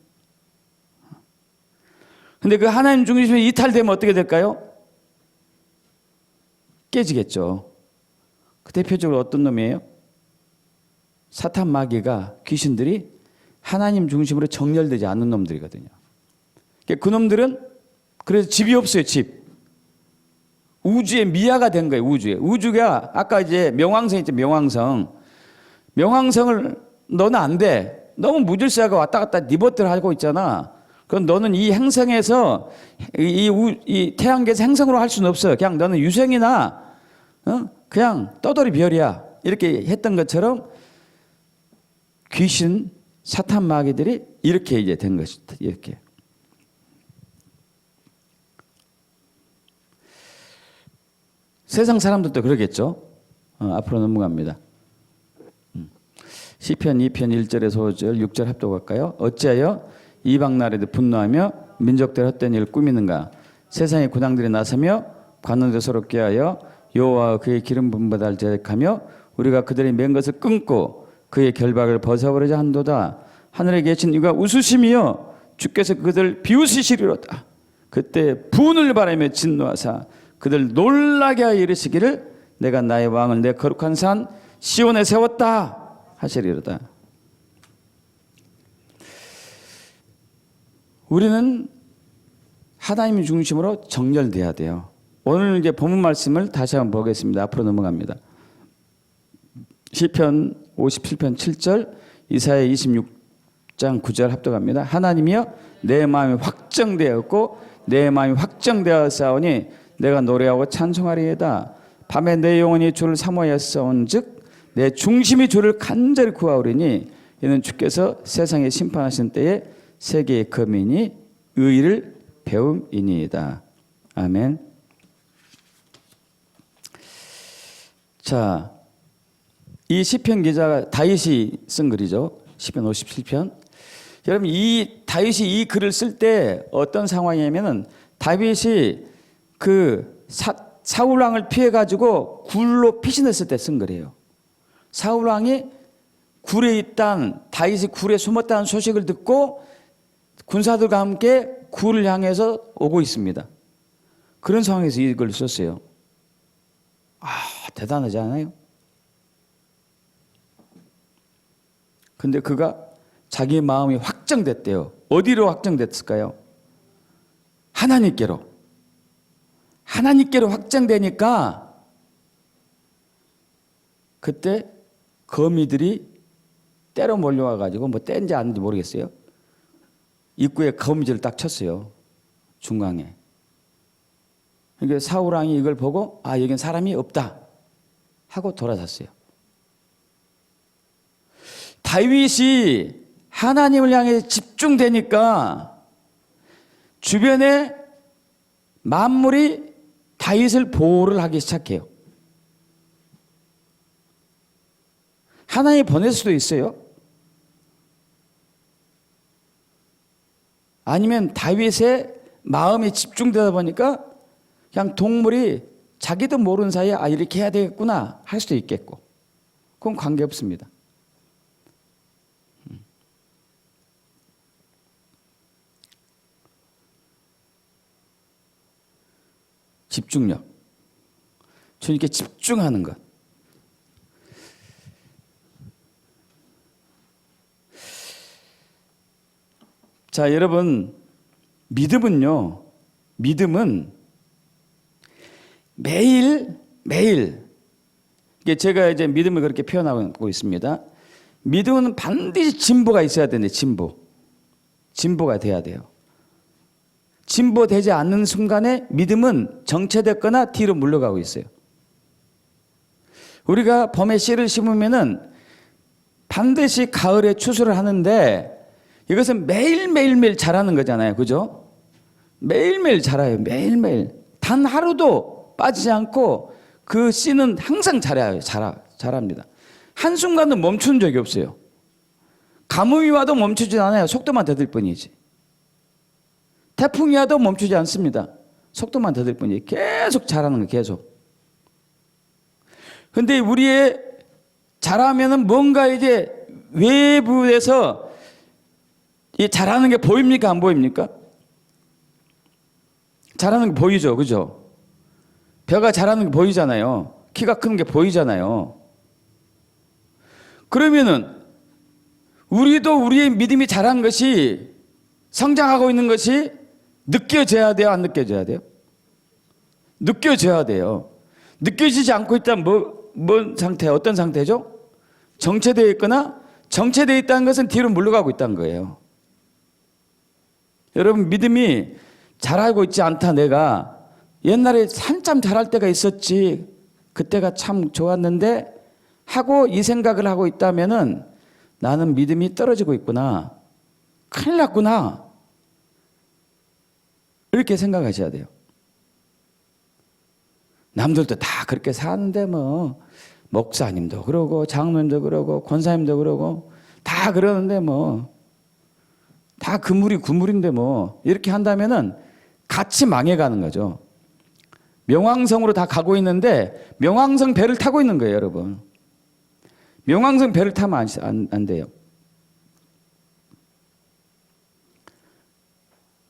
근데 그 하나님 중심이 이탈되면 어떻게 될까요? 깨지겠죠. 그 대표적으로 어떤 놈이에요? 사탄 마귀가 귀신들이 하나님 중심으로 정렬되지 않는 놈들이거든요. 그 놈들은 그래서 집이 없어요. 집. 우주의 미아가 된 거예요. 우주가 아까 이제 명왕성 있죠. 명왕성을 너는 안 돼. 너무 무질서하게 왔다 갔다 네 멋대로 하고 있잖아. 그럼 너는 이 행성에서 이 태양계에서 행성으로 할 수는 없어. 그냥 너는 유생이나 그냥 떠돌이 별이야. 이렇게 했던 것처럼 귀신 사탄 마귀들이 이렇게 이제 된 것이다. 이렇게. 세상 사람들도 그러겠죠. 앞으로 넘어갑니다. 시편 2편 1절에서 5절 6절 합독할까요? 어찌하여 이방 나라들 분노하며 민족들 헛된 일을 꾸미는가? 세상의 군왕들이 나서며 관원들 서로 꾀하여 여호와 그의 기름 부음 받을 제작하며 우리가 그들의 맨 것을 끊고 그의 결박을 벗어버리자 한도다. 하늘에 계신 이가 웃으시며 주께서 그들 비웃으시리로다. 그때 분을 바라며 진노하사 그들 놀라게 하여 이르시기를 내가 나의 왕을 내 거룩한 산 시온에 세웠다 하시리로다. 우리는 하나님 중심으로 정렬돼야 돼요. 오늘 이제 본문 말씀을 다시 한번 보겠습니다. 앞으로 넘어갑니다. 시편 57편 7절, 이사야 26장 9절 합독합니다. 하나님이여 내 마음이 확정되었고 내 마음이 확정되었사오니 내가 노래하고 찬송하리이다. 밤에 내 영혼이 주를 사모하였사온즉 내 중심이 주를 간절히 구하오리니 이는 주께서 세상에 심판하신 때에 세계의 거민이 의를 배움이니이다. 아멘. 자, 이 시편 기자가 다윗이 쓴 글이죠. 시편 57편. 여러분 이 다윗이 이 글을 쓸 때 어떤 상황이냐면은 다윗이 그 사울 왕을 피해 가지고 굴로 피신했을 때 쓴 글이에요. 사울 왕이 굴에 있단 다윗이 굴에 숨었다는 소식을 듣고 군사들과 함께 굴을 향해서 오고 있습니다. 그런 상황에서 이 글을 썼어요. 대단하지 않아요? 근데 그가 자기 마음이 확정됐대요. 어디로 확정됐을까요? 하나님께로. 하나님께로 확정되니까 그때 거미들이 때로 몰려와 가지고 뭐 뗀지 않는지 모르겠어요. 입구에 거미줄을 딱 쳤어요. 중앙에. 그러니까 사울 왕이 이걸 보고 여긴 사람이 없다 하고 돌아섰어요. 다윗이 하나님을 향해 집중되니까 주변에 만물이 다윗을 보호를 하기 시작해요. 하나님이 보낼 수도 있어요. 아니면 다윗의 마음이 집중되다 보니까 그냥 동물이 자기도 모르는 사이에 이렇게 해야 되겠구나 할 수도 있겠고, 그건 관계없습니다. 집중력. 주님께 집중하는 것. 자, 여러분, 믿음은 매일, 이게 제가 이제 믿음을 그렇게 표현하고 있습니다. 믿음은 반드시 진보가 있어야 되는데, 진보가 돼야 돼요. 진보되지 않는 순간에 믿음은 정체됐거나 뒤로 물러가고 있어요. 우리가 봄에 씨를 심으면은 반드시 가을에 추수를 하는데, 이것은 매일매일 자라는 거잖아요. 그죠? 매일매일 자라요. 매일매일. 단 하루도 빠지지 않고 그 씨는 항상 자랍니다. 한순간도 멈춘 적이 없어요. 가뭄이 와도 멈추지 않아요. 속도만 더딜 뿐이지. 태풍이 와도 멈추지 않습니다. 속도만 더딜 뿐이지. 계속 자라는 거예요. 계속. 근데 우리의 자라면은 뭔가 이제 외부에서 이 자라는 게 보입니까? 안 보입니까? 자라는 게 보이죠. 그죠? 벼가 자라는 게 보이잖아요. 키가 큰 게 보이잖아요. 그러면은 우리도 우리의 믿음이 자란 것이 성장하고 있는 것이 느껴져야 돼요? 안 느껴져야 돼요? 느껴져야 돼요. 느껴지지 않고 있다면 뭔 상태, 어떤 상태죠? 정체되어 있거나 정체되어 있다는 것은 뒤로 물러가고 있다는 거예요. 여러분, 믿음이 자라고 있지 않다. 내가 옛날에 한참 자랄 때가 있었지. 그때가 참 좋았는데 하고 이 생각을 하고 있다면은 나는 믿음이 떨어지고 있구나. 큰일 났구나. 이렇게 생각하셔야 돼요. 남들도 다 그렇게 사는데 뭐 목사님도 그러고 장로님도 그러고 권사님도 그러고 다 그러는데 뭐 다 그물이 구물인데 뭐 이렇게 한다면은 같이 망해가는 거죠. 명왕성으로 다 가고 있는데 명왕성 배를 타고 있는 거예요, 여러분. 명왕성 배를 타면 안 돼요.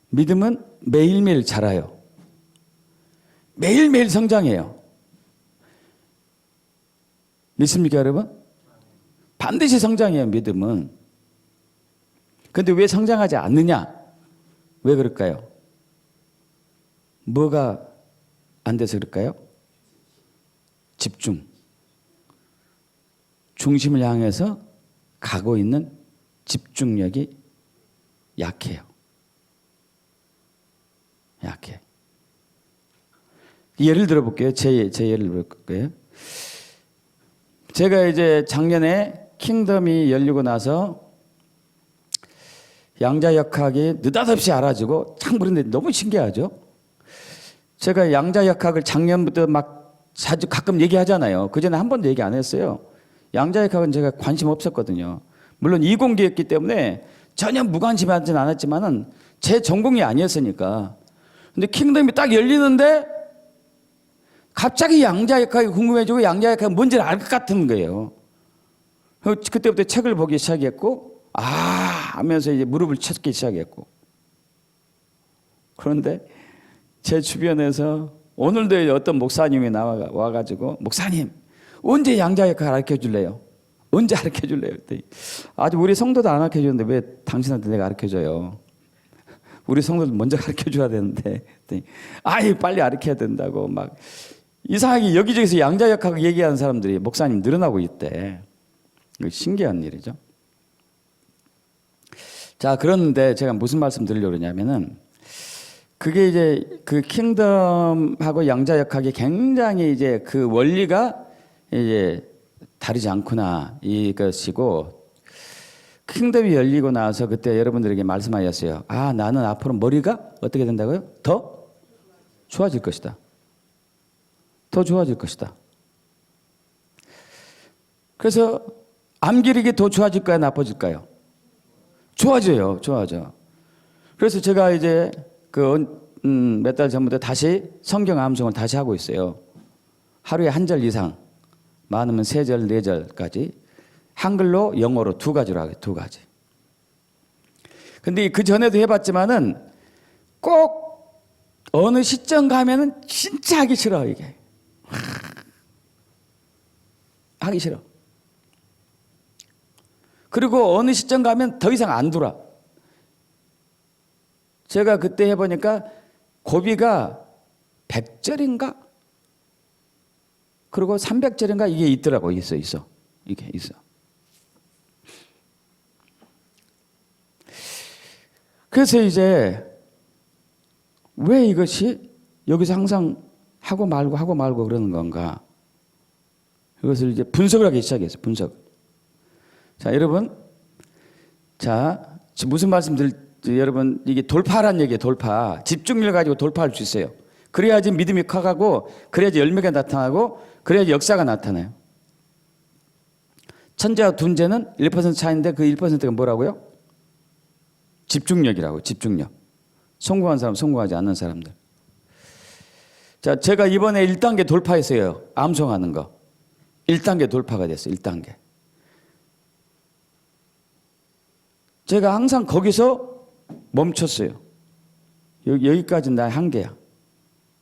믿음은 매일매일 자라요. 매일매일 성장해요. 믿습니까, 여러분? 반드시 성장해요, 믿음은. 그런데 왜 성장하지 않느냐? 왜 그럴까요? 뭐가 안 돼서 그럴까요? 집중. 중심을 향해서 가고 있는 집중력이 약해요. 약해. 예를 들어볼게요. 제 예를 들어볼게요. 제가 이제 작년에 킹덤이 열리고 나서 양자역학이 느닷없이 알아지고 참 그런데 너무 신기하죠. 제가 양자역학을 작년부터 막 자주 가끔 얘기하잖아요. 그전에 한 번도 얘기 안 했어요. 양자역학은 제가 관심 없었거든요. 물론 이공계였기 때문에 전혀 무관심하지는 않았지만은 제 전공이 아니었으니까. 근데 킹덤이 딱 열리는데 갑자기 양자역학이 궁금해지고 양자역학이 뭔지를 알 것 같은 거예요. 그때부터 책을 보기 시작했고 하면서 이제 무릎을 찾기 시작했고. 그런데 제 주변에서 오늘도 어떤 목사님이 와가지고 목사님 언제 양자역학 가르쳐 줄래요? 언제 가르쳐 줄래요? 그랬더니 아직 우리 성도도 안 가르쳐 주는데 왜 당신한테 내가 가르쳐 줘요? 우리 성도들 먼저 가르쳐 줘야 되는데 빨리 가르쳐야 된다고 막 이상하게 여기저기서 양자역학 얘기하는 사람들이 목사님 늘어나고 있대. 신기한 일이죠. 자, 그런데 제가 무슨 말씀 드리려고 그러냐면은 그게 이제 그 킹덤하고 양자역학이 굉장히 이제 그 원리가 이제 다르지 않구나 이것이고, 킹덤이 열리고 나서 그때 여러분들에게 말씀하셨어요. 나는 앞으로 머리가 어떻게 된다고요? 더 좋아질 것이다. 더 좋아질 것이다. 그래서 암기력이 더 좋아질까요? 나빠질까요? 좋아져요. 좋아져. 그래서 제가 이제 몇 달 전부터 다시 성경 암송을 다시 하고 있어요. 하루에 한 절 이상, 많으면 3절, 4절까지 한글로 영어로 2가지로 하게 2가지. 근데 그 전에도 해봤지만은 꼭 어느 시점 가면은 진짜 하기 싫어 이게. 하기 싫어. 그리고 어느 시점 가면 더 이상 안 돌아. 제가 그때 해보니까 고비가 100절인가? 그리고 300절인가? 이게 있더라고. 있어. 이게 있어. 그래서 이제 왜 이것이 여기서 항상 하고 말고 그러는 건가? 이것을 이제 분석을 하기 시작했어요. 분석. 자, 여러분. 자, 지금 무슨 말씀들 여러분 이게 돌파란 얘기예요. 돌파. 집중력 가지고 돌파할 수 있어요. 그래야지 믿음이 커가고 그래야지 열매가 나타나고 그래야지 역사가 나타나요. 천재와 둔재는 1% 차이인데 그 1%가 뭐라고요? 집중력이라고. 집중력. 성공한 사람, 성공하지 않는 사람들. 자, 제가 이번에 1단계 돌파했어요. 암송하는 거. 1단계 돌파가 됐어요. 1단계. 제가 항상 거기서 멈췄어요. 여기까지는 나의 한계야.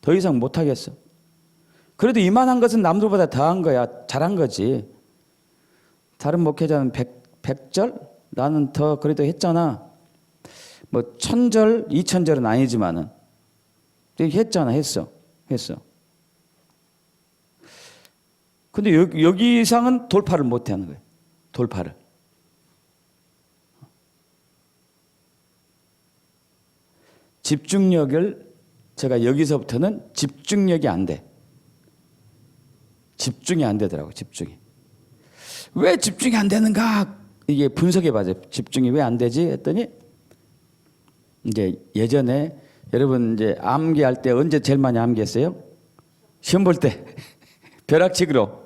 더 이상 못하겠어. 그래도 이만한 것은 남들보다 더한 거야. 잘한 거지. 다른 목회자는 100절? 나는 더 그래도 했잖아. 뭐 1000절, 2000절은 아니지만은 했잖아. 했어. 근데 여기 이상은 돌파를 못 하는 거예요. 돌파를. 집중력을 제가 여기서부터는 집중력이 안 돼. 집중이 안 되더라고요. 집중이. 왜 집중이 안 되는가? 이게 분석해 봐요. 집중이 왜 안 되지? 했더니 이제 예전에 여러분 이제 암기할 때 언제 제일 많이 암기했어요? 시험 볼 때. 벼락치기로.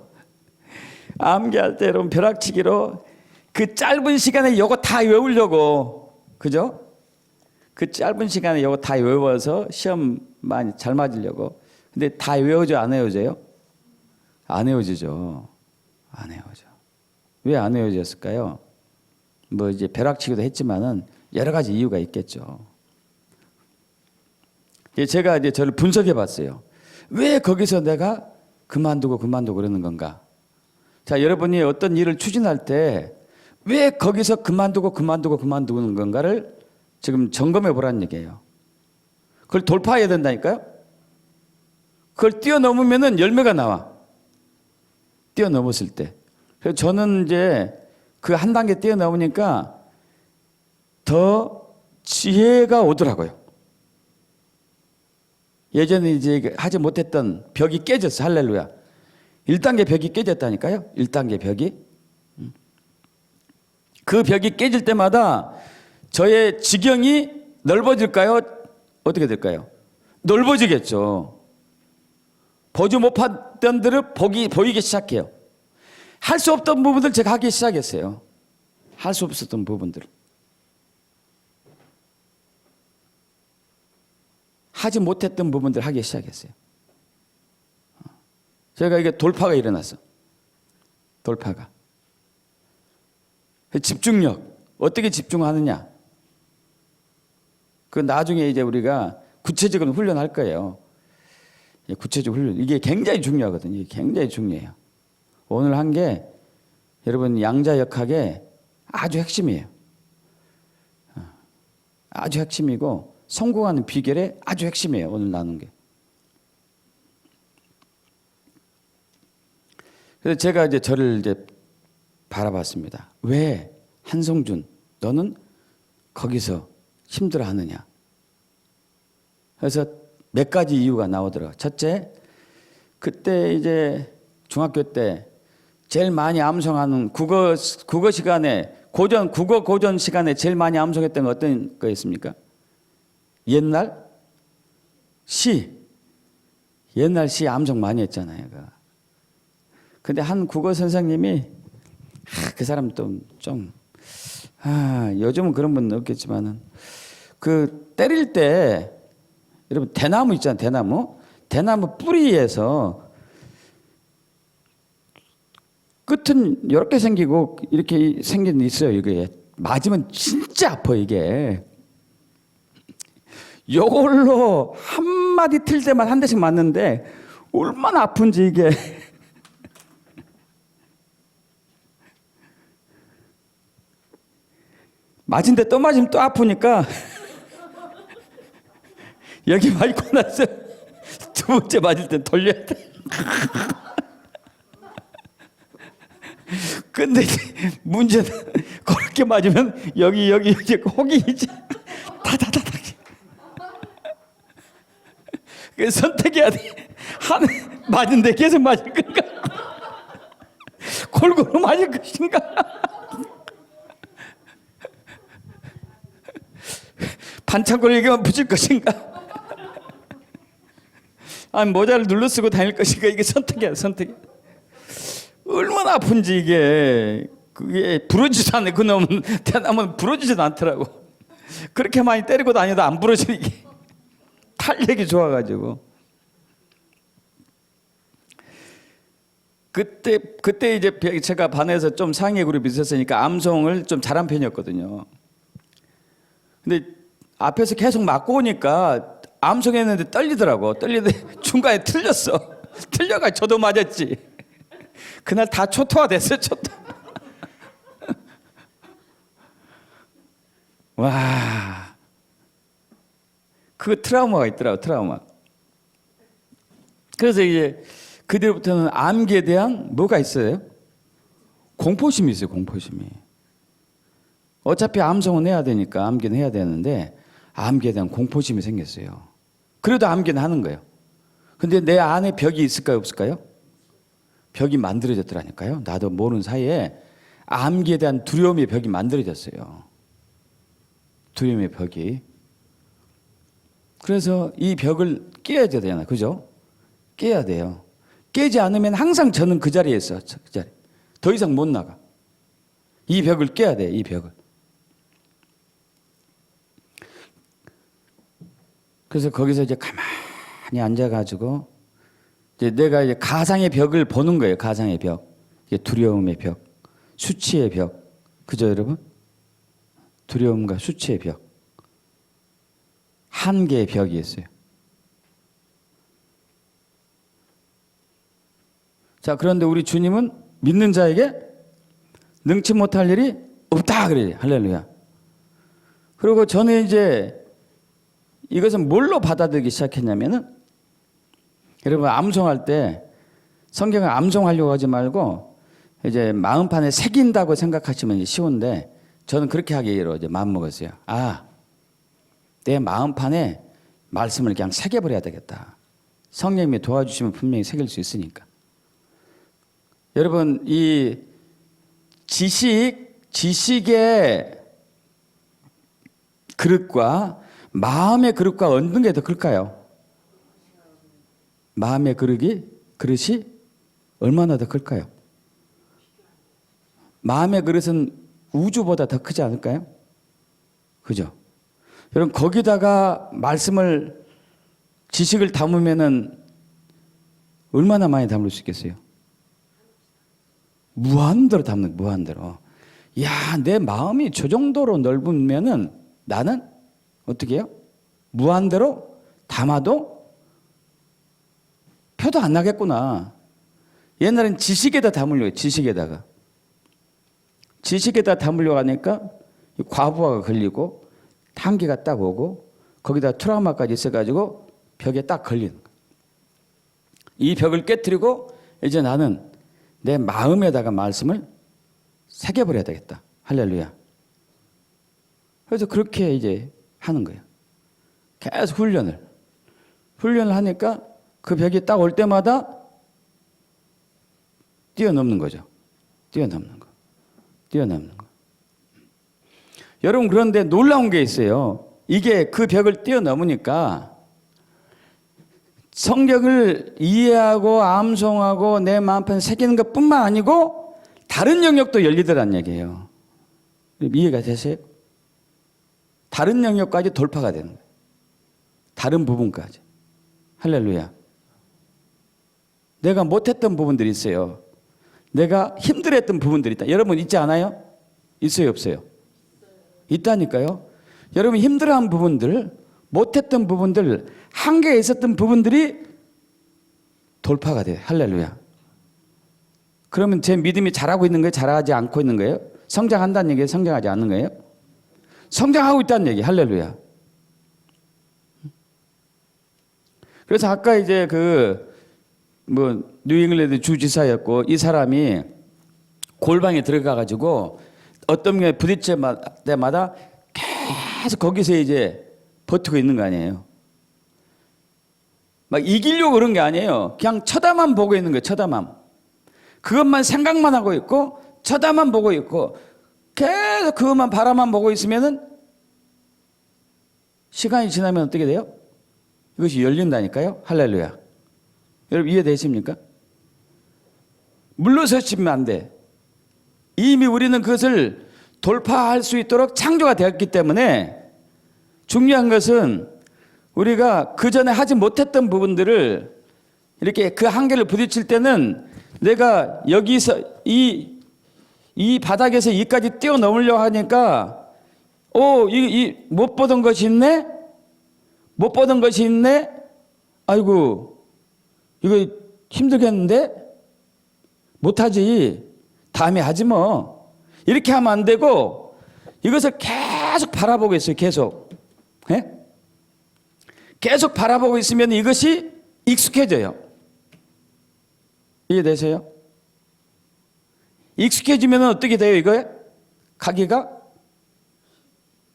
암기할 때 여러분 벼락치기로 그 짧은 시간에 요거 다 외우려고. 그죠? 그 짧은 시간에 요거 다 외워서 시험 많이 잘 맞으려고. 근데 다 외워져 안 외워져요? 안 외워지죠. 안 외워져. 왜 안 외워졌을까요? 뭐 이제 벼락치기도 했지만은 여러 가지 이유가 있겠죠. 제가 이제 저를 분석해 봤어요. 왜 거기서 내가 그만두고 그러는 건가? 자, 여러분이 어떤 일을 추진할 때 왜 거기서 그만두는 건가를 지금 점검해 보라는 얘기예요. 그걸 돌파해야 된다니까요? 그걸 뛰어넘으면은 열매가 나와. 뛰어넘었을 때. 그래서 저는 이제 그 한 단계 뛰어넘으니까 더 지혜가 오더라고요. 예전에 이제 하지 못했던 벽이 깨졌어. 할렐루야. 1단계 벽이 깨졌다니까요. 1단계 벽이. 그 벽이 깨질 때마다 저의 지경이 넓어질까요? 어떻게 될까요? 넓어지겠죠. 보지 못했던 들을 보이기 시작해요. 할 수 없던 부분들 제가 하기 시작했어요. 할 수 없었던 부분들. 하지 못했던 부분들 하기 시작했어요. 제가 이게 돌파가 일어났어. 돌파가. 집중력. 어떻게 집중하느냐. 그 나중에 이제 우리가 구체적으로 훈련할 거예요. 구체적 훈련. 이게 굉장히 중요하거든요. 이게 굉장히 중요해요. 오늘 한 게 여러분 양자역학의 아주 핵심이에요. 아주 핵심이고 성공하는 비결의 아주 핵심이에요. 오늘 나눈 게. 그래서 제가 이제 저를 이제 바라봤습니다. 왜 한성준 너는 거기서 힘들어 하느냐. 그래서 몇 가지 이유가 나오더라고요. 첫째, 그때 이제 중학교 때 제일 많이 암송하는 국어 시간에 국어 고전 시간에 제일 많이 암송했던 건 어떤 거였습니까? 옛날 시. 옛날 시 암송 많이 했잖아요. 근데 한 국어 선생님이 그 사람 요즘은 그런 분은 없겠지만은 그 때릴 때 여러분 대나무 있잖아요. 대나무 뿌리에서 끝은 이렇게 생기고 이렇게 생긴 있어요. 이게 맞으면 진짜 아파 이게. 요걸로 한 마디 틀 때만 한 대씩 맞는데 얼마나 아픈지 이게. 맞은데 또 맞으면 또 아프니까 여기 맞고 나서 두 번째 맞을 땐 돌려야 돼. 근데 문제는 그렇게 맞으면 여기 이제 혹이 이제 다다다다. 그래서 선택해야 돼. 맞은데 계속 맞을 건가? 골고루 맞을 것인가? 반창고를 얘기하면 붙일 것인가? 아니 모자를 눌러 쓰고 다닐 것인가? 이게 선택이야, 선택. 얼마나 아픈지 이게. 그게 부러지지도 않네. 그놈은 대나무는 부러지지도 않더라고. 그렇게 많이 때리고 다녀도 안 부러지는 게 탄력이 좋아가지고. 그때 이제 제가 반에서 좀 상위 그룹이 있었으니까 암송을 좀 잘한 편이었거든요. 근데 앞에서 계속 맞고 오니까 암송했는데 떨리더라고. 떨리는데 중간에 틀렸어. 틀려가 저도 맞았지. 그날 다 초토화 됐어요. 초토. 와, 그 트라우마가 있더라고. 트라우마. 그래서 이제 그 뒤부터는 암기에 대한 뭐가 있어요? 공포심이 있어요. 공포심이. 어차피 암송은 해야 되니까 암기는 해야 되는데 암기에 대한 공포심이 생겼어요. 그래도 암기는 하는 거예요. 근데 내 안에 벽이 있을까요? 없을까요? 벽이 만들어졌더라니까요. 나도 모르는 사이에 암기에 대한 두려움의 벽이 만들어졌어요. 두려움의 벽이. 그래서 이 벽을 깨야 되잖아요. 그죠? 깨야 돼요. 깨지 않으면 항상 저는 그 자리에 있어. 그 자리. 더 이상 못 나가. 이 벽을 깨야 돼. 이 벽을. 그래서 거기서 이제 가만히 앉아가지고 이제 내가 이제 가상의 벽을 보는 거예요. 가상의 벽. 이게 두려움의 벽, 수치의 벽. 그죠, 여러분? 두려움과 수치의 벽. 한 개의 벽이 있어요. 자, 그런데 우리 주님은 믿는 자에게 능치 못할 일이 없다 그래요. 할렐루야. 그리고 저는 이제 이것은 뭘로 받아들이기 시작했냐면은 여러분 암송할 때 성경을 암송하려고 하지 말고 이제 마음판에 새긴다고 생각하시면 쉬운데 저는 그렇게 하기로 이제 마음먹었어요. 아, 내 마음판에 말씀을 그냥 새겨버려야 되겠다. 성령님이 도와주시면 분명히 새길 수 있으니까. 여러분 이 지식의 그릇과 마음의 그릇과 어느 게 더 클까요? 마음의 그릇이 얼마나 더 클까요? 마음의 그릇은 우주보다 더 크지 않을까요? 그죠? 여러분 거기다가 말씀을 지식을 담으면은 얼마나 많이 담을 수 있겠어요? 무한대로 담는 무한대로. 야, 내 마음이 저 정도로 넓으면은 나는 어떻게 해요? 무한대로 담아도 표도 안 나겠구나. 옛날엔 지식에다 담으려고 해요. 지식에다 담으려고 하니까 과부하가 걸리고 한계가 딱 오고 거기다 트라우마까지 있어가지고 벽에 딱 걸리는 거예요. 이 벽을 깨트리고 이제 나는 내 마음에다가 말씀을 새겨버려야 되겠다. 할렐루야. 그래서 그렇게 이제 하는 거예요. 계속 훈련을 하니까 그 벽이 딱 올 때마다 뛰어넘는 거죠. 뛰어넘는 거. 여러분 그런데 놀라운 게 있어요. 이게 그 벽을 뛰어넘으니까 성경을 이해하고 암송하고 내 마음판에 새기는 것뿐만 아니고 다른 영역도 열리더란 얘기예요. 이해가 되세요? 다른 영역까지 돌파가 되는 거예요. 다른 부분까지. 할렐루야. 내가 못했던 부분들이 있어요. 내가 힘들었던 부분들이 있다. 여러분 있지 않아요? 있어요, 없어요? 있다니까요. 여러분 힘들어한 부분들, 못했던 부분들, 한계에 있었던 부분들이 돌파가 돼요. 할렐루야. 그러면 제 믿음이 자라고 있는 거예요? 자라지 않고 있는 거예요? 성장한다는 얘기예요? 성장하지 않는 거예요? 성장하고 있다는 얘기. 할렐루야. 그래서 아까 이제 뉴잉글랜드 주지사였고 이 사람이 골방에 들어가 가지고 어떤 게 부딪힐 때마다 계속 거기서 이제 버티고 있는 거 아니에요. 막 이기려고 그런 게 아니에요. 그냥 쳐다만 보고 있는 거예요. 쳐다만. 그것만 생각만 하고 있고 쳐다만 보고 있고 계속 그것만 바라만 보고 있으면은 시간이 지나면 어떻게 돼요? 이것이 열린다니까요. 할렐루야. 여러분 이해되십니까? 물러서시면 안 돼. 이미 우리는 그것을 돌파할 수 있도록 창조가 되었기 때문에 중요한 것은 우리가 그 전에 하지 못했던 부분들을 이렇게 그 한계를 부딪힐 때는 내가 여기서 이 바닥에서 이까지 뛰어넘으려고 하니까 못 보던 것이 있네? 못 보던 것이 있네? 아이고 이거 힘들겠는데? 못하지. 다음에 하지 뭐. 이렇게 하면 안 되고 이것을 계속 바라보고 있어요. 계속. 예? 계속 바라보고 있으면 이것이 익숙해져요. 이해되세요? 익숙해지면 어떻게 돼요? 이거에? 가기가?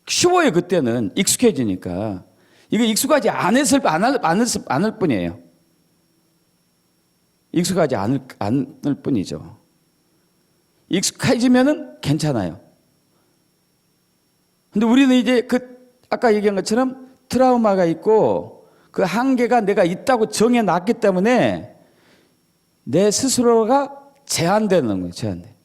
쉬워요. 그때는 익숙해지니까. 이거 익숙하지 않을 뿐이에요. 익숙하지 않을 뿐이죠. 익숙해지면은 괜찮아요. 근데 우리는 이제 아까 얘기한 것처럼 트라우마가 있고 그 한계가 내가 있다고 정해놨기 때문에 내 스스로가 제한되는 거예요. 제한돼.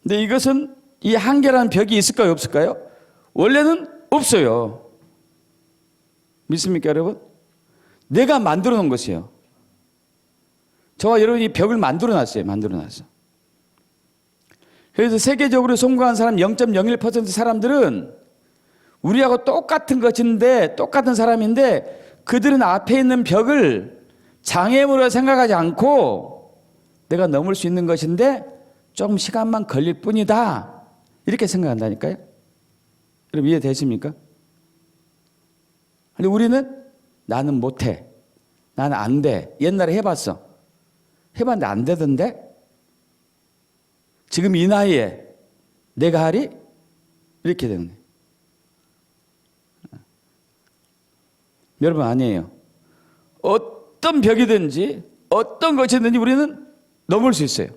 근데 이것은 이 한계라는 벽이 있을까요? 없을까요? 원래는 없어요. 믿습니까, 여러분? 내가 만들어 놓은 것이에요. 저와 여러분이 벽을 만들어 놨어요. 만들어 놨어. 그래서 세계적으로 성공한 사람 0.01% 사람들은 우리하고 똑같은 것인데, 똑같은 사람인데, 그들은 앞에 있는 벽을 장애물로 생각하지 않고 내가 넘을 수 있는 것인데 조금 시간만 걸릴 뿐이다. 이렇게 생각한다니까요. 여러분 이해되십니까? 근데 우리는 나는 못해. 나는 안 돼. 옛날에 해봤어. 해봤는데 안 되던데? 지금 이 나이에 내가 하리? 이렇게 되는 거예요. 여러분 아니에요. 어떤 벽이든지 어떤 것이든지 우리는 넘을 수 있어요.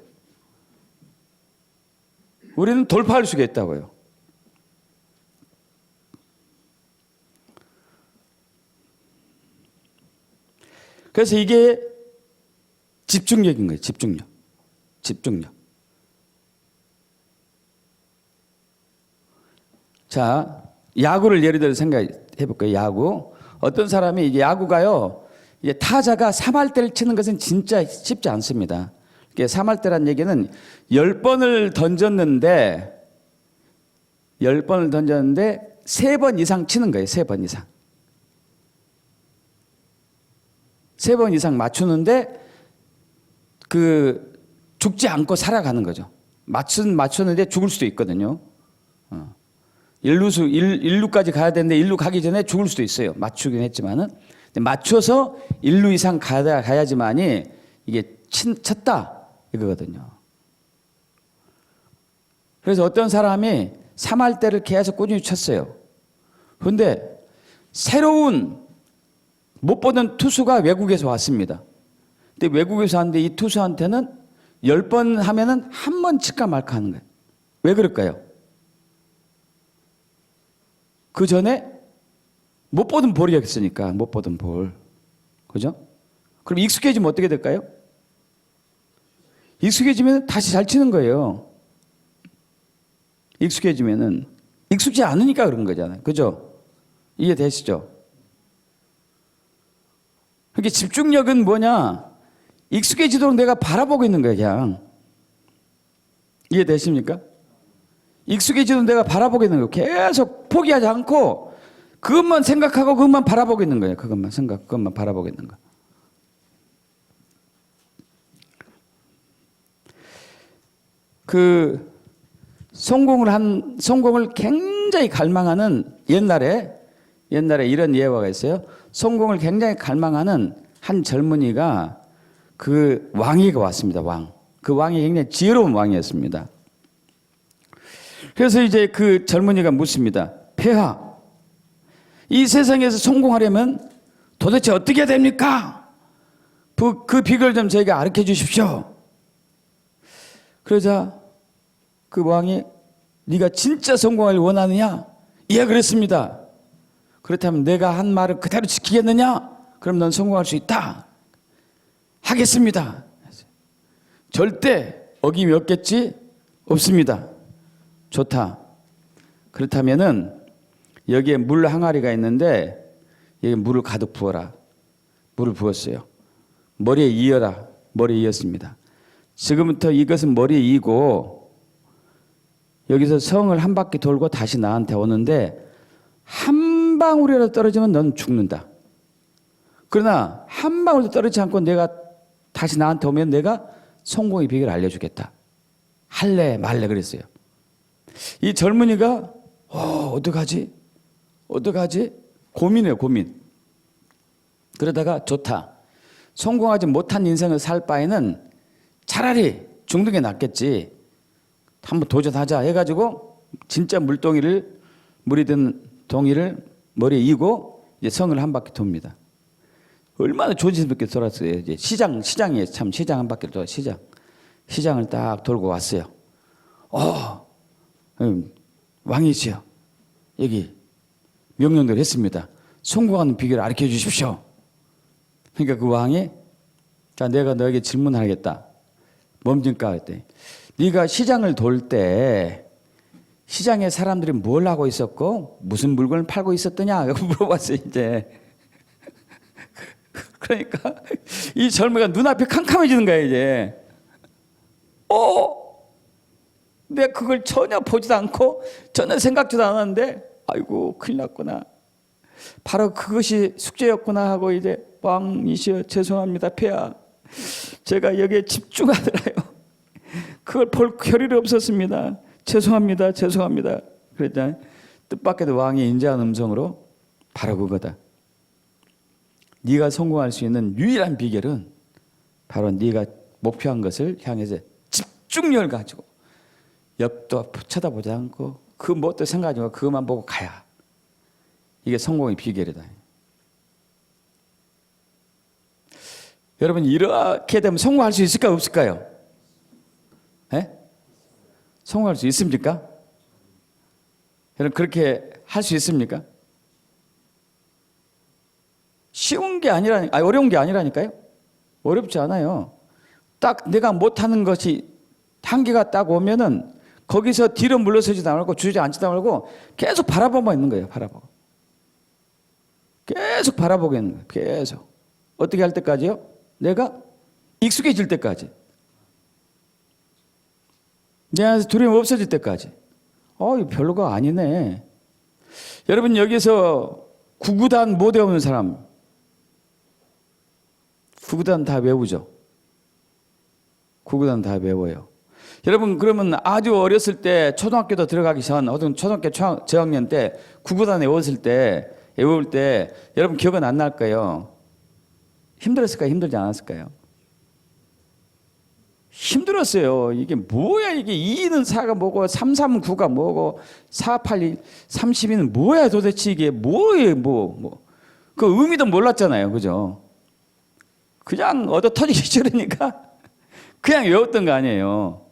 우리는 돌파할 수가 있다고요. 그래서 이게 집중력인 거예요. 집중력. 집중력. 자, 야구를 예를 들어 생각해 볼까요? 야구. 어떤 사람이 이게 야구가요. 이게 타자가 3할대를 치는 것은 진짜 쉽지 않습니다. 이게 3할대란 얘기는 10번을 던졌는데 3번 이상 치는 거예요. 3번 이상. 3번 이상 맞추는데 죽지 않고 살아가는 거죠. 맞췄는데 죽을 수도 있거든요. 1루까지 가야 되는데 1루 가기 전에 죽을 수도 있어요. 맞추긴 했지만은. 근데 맞춰서 1루 이상 가야지만이 이게 쳤다 이거거든요. 그래서 어떤 사람이 3할대를 계속 꾸준히 쳤어요. 그런데 새로운 못 보던 투수가 외국에서 왔습니다. 근데 외국에서 왔는데 이 투수한테는 10번 하면은 한 번 칠까 말까 하는 거예요. 왜 그럴까요? 그 전에 못 보던 볼이었으니까, 못 보던 볼. 그죠? 그럼 익숙해지면 어떻게 될까요? 익숙해지면 다시 잘 치는 거예요. 익숙해지면은. 익숙지 않으니까 그런 거잖아요. 그죠? 이해되시죠? 그러니까 집중력은 뭐냐? 익숙해지도록 내가 바라보고 있는 거예요, 그냥. 이해되십니까? 익숙해지도록 내가 바라보고 있는 거예요. 계속 포기하지 않고 그것만 생각하고 그것만 바라보고 있는 거예요. 그것만 바라보고 있는 거. 성공을 굉장히 갈망하는 옛날에 이런 예화가 있어요. 성공을 굉장히 갈망하는 한 젊은이가 그 왕이가 왔습니다. 그 왕이 굉장히 지혜로운 왕이었습니다. 그래서 이제 그 젊은이가 묻습니다. 폐하, 이 세상에서 성공하려면 도대체 어떻게 해야 됩니까? 그 비결 좀 저에게 가르쳐 주십시오. 그러자 그 왕이 네가 진짜 성공을 원하느냐? 예, 그렇습니다. 그렇다면 내가 한 말을 그대로 지키겠느냐? 그럼 넌 성공할 수 있다. 하겠습니다. 절대 어김이 없겠지? 없습니다. 좋다. 그렇다면은 여기에 물 항아리가 있는데 여기 물을 가득 부어라. 물을 부었어요. 머리에 이어라. 머리에 이었습니다. 지금부터 이것은 머리에 이고 여기서 성을 한 바퀴 돌고 다시 나한테 오는데 한 방울이라도 떨어지면 넌 죽는다. 그러나 한 방울도 떨어지지 않고 내가 다시 나한테 오면 내가 성공의 비결을 알려주겠다. 할래 말래 그랬어요. 이 젊은이가 어떡하지? 어떡하지? 고민해요, 고민. 그러다가 좋다. 성공하지 못한 인생을 살 바에는 차라리 죽는 게 낫겠지. 한번 도전하자 해가지고 진짜 물이 든 동이를 머리에 이고 이제 성을 한 바퀴 돕니다. 얼마나 조심스럽게 돌았어요. 이제 시장이에요. 참 시장 한 바퀴 돌아 시장을 딱 돌고 왔어요. 왕이시여, 여기 명령대로 했습니다. 성공하는 비결을 가르쳐 주십시오. 그러니까 그 왕이 자, 내가 너에게 질문하겠다. 뭡니까? 그랬더니 네가 시장을 돌 때 시장에 사람들이 뭘 하고 있었고 무슨 물건을 팔고 있었더냐? 물어봤어요. 이제 그러니까 이 젊은이가 눈앞이 캄캄해지는 거야. 이제 내가 그걸 전혀 보지도 않고 전혀 생각지도 않았는데 아이고 큰일 났구나. 바로 그것이 숙제였구나 하고 이제 왕이시여 죄송합니다. 폐하 제가 여기에 집중하더라요. 그걸 볼 겨를이 없었습니다. 죄송합니다. 그랬더니 뜻밖에도 왕이 인자한 음성으로 바로 그거다. 네가 성공할 수 있는 유일한 비결은 바로 네가 목표한 것을 향해서 집중력을 가지고 옆도 쳐다보지 않고 그 뭣도 생각하지 말고 그것만 보고 가야. 이게 성공의 비결이다. 여러분 이렇게 되면 성공할 수 있을까요? 없을까요? 네? 성공할 수 있습니까? 여러분 그렇게 할 수 있습니까? 쉬운 게 어려운 게 아니라니까요. 어렵지 않아요. 딱 내가 못하는 것이 한계가 딱 오면은 거기서 뒤로 물러서지도 않고 주저앉지도 말고 계속 바라보고 있는 거예요. 계속 바라보고 있는 거예요. 계속. 어떻게 할 때까지요? 내가 익숙해질 때까지. 내 안에서 두려움이 없어질 때까지. 이거 별로가 아니네. 여러분 여기서 구구단 못 외우는 사람 구구단 다 외우죠. 구구단 다 외워요. 여러분 그러면 아주 어렸을 때 초등학교도 들어가기 전 어떤 초등학교 저학년 때 구구단 외울 때 여러분 기억은 안 날 거예요. 힘들었을까요? 힘들지 않았을까요? 힘들었어요. 이게 뭐야 이게 2는 4가 뭐고 3, 3, 9가 뭐고 4, 8, 2, 32는 뭐야 도대체 이게 뭐예요 그 의미도 몰랐잖아요. 그죠? 그냥 얻어 터지기 싫으니까 그냥 외웠던 거 아니에요.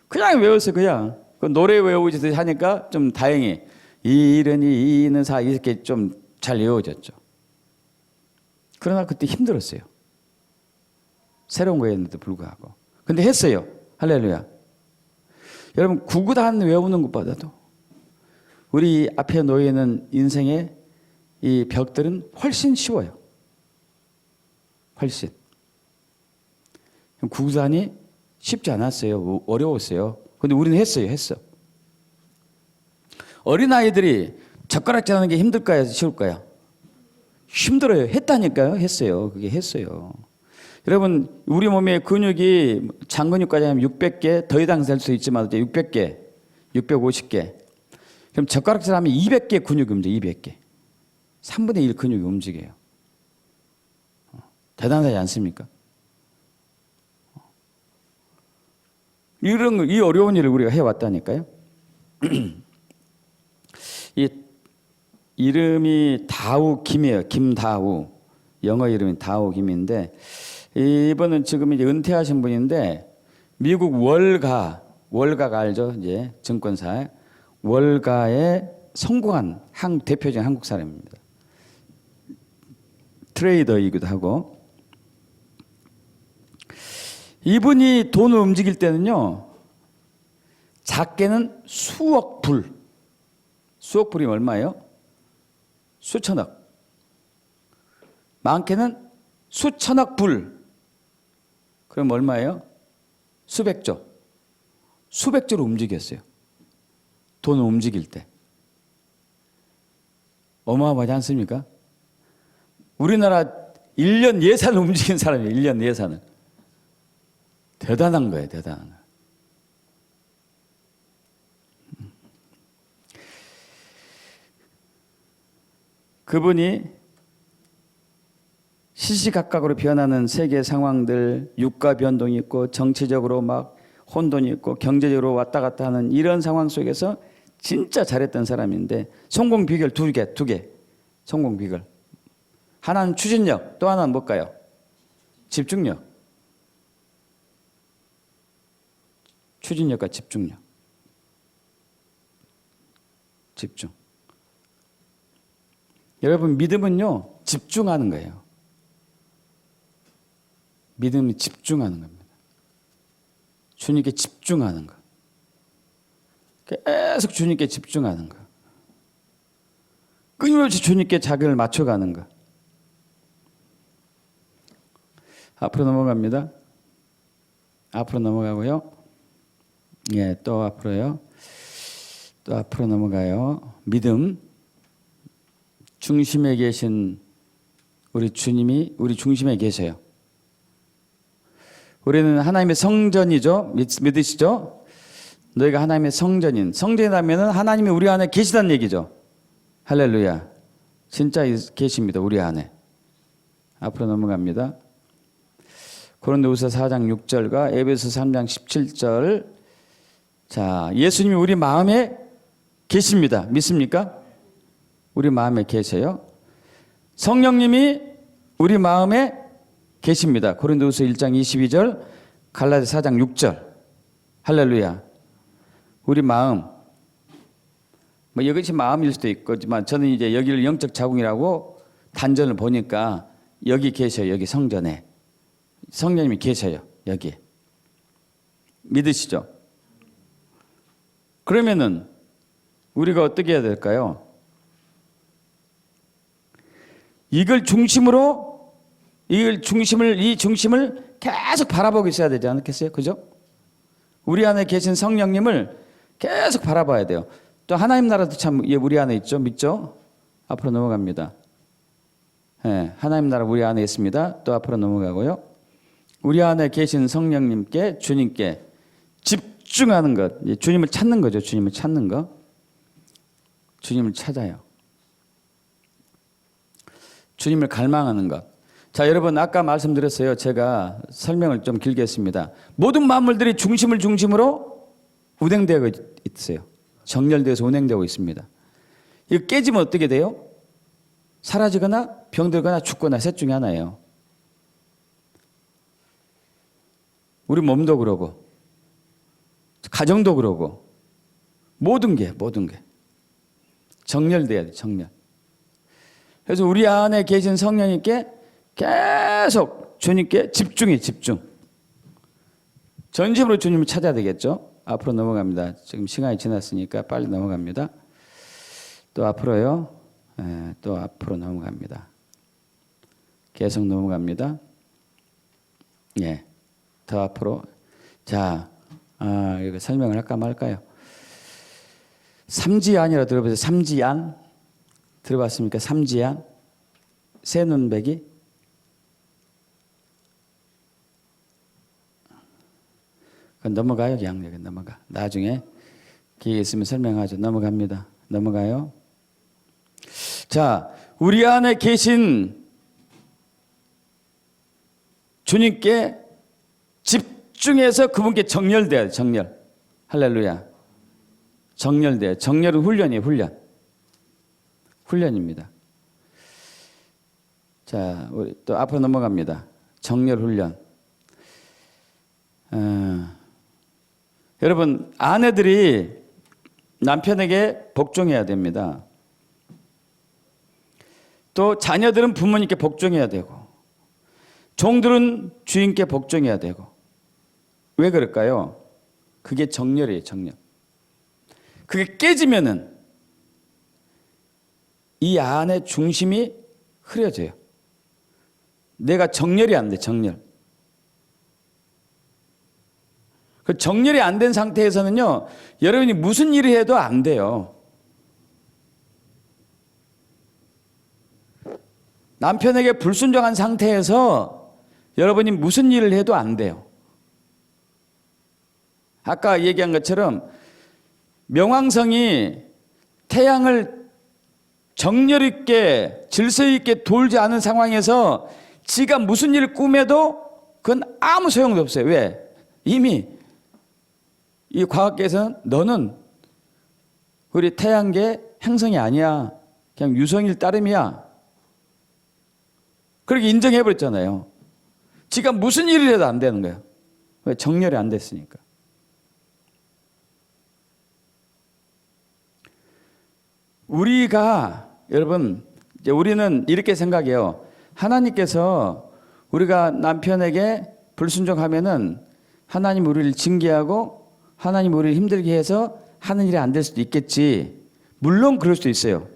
그냥 외웠어요. 그냥 그 노래 외우듯이 하니까 좀 다행히 1은 2, 2는 4 이렇게 좀 잘 외워졌죠. 그러나 그때 힘들었어요. 새로운 거였는데도 불구하고. 근데 했어요. 할렐루야. 여러분 구구단 외우는 것보다도 우리 앞에 놓여 있는 인생의 이 벽들은 훨씬 쉬워요. 훨씬. 구구단이 쉽지 않았어요. 어려웠어요. 근데 우리는 했어. 어린아이들이 젓가락질 하는 게 힘들까요? 쉬울까요? 힘들어요. 했다니까요. 그게 했어요. 여러분 우리 몸의 근육이 장근육까지 하면 600개 더 이상 될 수 있지만 600개, 650개. 그럼 젓가락질 하면 200개 근육이 움직여요. 200개. 3분의 1 근육이 움직여요. 대단하지 않습니까? 이 어려운 일을 우리가 해왔다니까요. 이 이름이 다우 김이에요. 김다우. 영어 이름이 다우 김인데 이분은 지금 이제 은퇴하신 분인데 미국 월가 월가가 알죠? 이제 증권사 월가에 성공한 대표적인 한국 사람입니다. 트레이더이기도 하고. 이분이 돈을 움직일 때는요, 작게는 수억 불. 수억 불이면 얼마예요? 수천억. 많게는 수천억 불. 그럼 얼마예요? 수백조. 수백조로 움직였어요. 돈을 움직일 때. 어마어마하지 않습니까? 우리나라 1년 예산을 움직인 사람이에요. 1년 예산을. 대단한 거예요. 대단한 거. 그분이 시시각각으로 변하는 세계 상황들, 유가 변동이 있고 정치적으로 막 혼돈이 있고 경제적으로 왔다 갔다 하는 이런 상황 속에서 진짜 잘했던 사람인데 성공 비결 두 개. 성공 비결. 하나는 추진력, 또 하나는 뭘까요? 집중력. 추진력과 집중력. 집중. 여러분, 믿음은요, 집중하는 거예요. 믿음이 집중하는 겁니다. 주님께 집중하는 거. 계속 주님께 집중하는 거. 끊임없이 주님께 자기를 맞춰가는 거. 앞으로 넘어갑니다. 앞으로 넘어가고요. 예, 또 앞으로요. 또 앞으로 넘어가요. 믿음. 중심에 계신 우리 주님이 우리 중심에 계세요. 우리는 하나님의 성전이죠. 믿으시죠? 너희가 하나님의 성전이라면 하나님이 우리 안에 계시다는 얘기죠. 할렐루야. 진짜 계십니다. 우리 안에. 앞으로 넘어갑니다. 고린도후서 4장 6절과 에베소 3장 17절. 자, 예수님이 우리 마음에 계십니다. 믿습니까? 우리 마음에 계세요. 성령님이 우리 마음에 계십니다. 고린도후서 1장 22절, 갈라디아 4장 6절. 할렐루야. 우리 마음. 뭐 이것이 마음일 수도 있지만 저는 이제 여기를 영적 자궁이라고 단전을 보니까 여기 계셔요. 여기 성전에. 성령님이 계셔요. 여기. 믿으시죠? 그러면은 우리가 어떻게 해야 될까요? 이 중심을 계속 바라보고 있어야 되지 않겠어요? 그죠? 우리 안에 계신 성령님을 계속 바라봐야 돼요. 또 하나님 나라도 참 우리 안에 있죠? 믿죠? 앞으로 넘어갑니다. 네, 하나님 나라 우리 안에 있습니다. 또 앞으로 넘어가고요. 우리 안에 계신 성령님께, 주님께 집중하는 것. 주님을 찾는 거죠. 주님을 찾는 거. 주님을 찾아요. 주님을 갈망하는 것. 자, 여러분, 아까 말씀드렸어요. 제가 설명을 좀 길게 했습니다. 모든 만물들이 중심을 중심으로 운행되고 있어요. 정렬되어서 운행되고 있습니다. 이거 깨지면 어떻게 돼요? 사라지거나 병들거나 죽거나 셋 중에 하나예요. 우리 몸도 그러고 가정도 그러고 모든 게 정렬돼야 돼. 정렬. 그래서 우리 안에 계신 성령님께 계속 주님께 집중. 전심으로 주님을 찾아야 되겠죠. 앞으로 넘어갑니다. 지금 시간이 지났으니까 빨리 넘어갑니다. 또 앞으로요. 또 앞으로 넘어갑니다. 계속 넘어갑니다. 예, 더 앞으로. 자, 이거 설명을 할까 말까요? 삼지안이라 들어보세요. 삼지안 들어봤습니까? 삼지안 새눈배기. 그건 넘어가요. 그냥 여기 넘어가. 나중에 기회 있으면 설명하죠. 넘어갑니다. 넘어가요. 자, 우리 안에 계신 주님께 집중해서 그분께 정렬돼야 돼. 정렬. 할렐루야. 정렬돼요. 정렬은 훈련이에요. 훈련입니다. 자, 우리 또 앞으로 넘어갑니다. 정렬 훈련. 여러분, 아내들이 남편에게 복종해야 됩니다. 또 자녀들은 부모님께 복종해야 되고, 종들은 주인께 복종해야 되고. 왜 그럴까요? 그게 정렬이에요, 정렬. 그게 깨지면은 이 안의 중심이 흐려져요. 내가 정렬이 안 돼, 정렬. 그 정렬이 안 된 상태에서는요, 여러분이 무슨 일을 해도 안 돼요. 남편에게 불순종한 상태에서 여러분이 무슨 일을 해도 안 돼요. 아까 얘기한 것처럼 명왕성이 태양을 정렬 있게 질서 있게 돌지 않은 상황에서 지가 무슨 일을 꾸며도 그건 아무 소용도 없어요. 왜? 이미 이 과학계에서는 너는 우리 태양계 행성이 아니야. 그냥 유성일 따름이야. 그렇게 인정해버렸잖아요. 지가 무슨 일을 해도 안 되는 거예요. 왜? 정렬이 안 됐으니까. 우리가, 여러분, 이제 우리는 이렇게 생각해요. 하나님께서 우리가 남편에게 불순종하면은 하나님 우리를 징계하고 하나님 우리를 힘들게 해서 하는 일이 안 될 수도 있겠지. 물론 그럴 수도 있어요.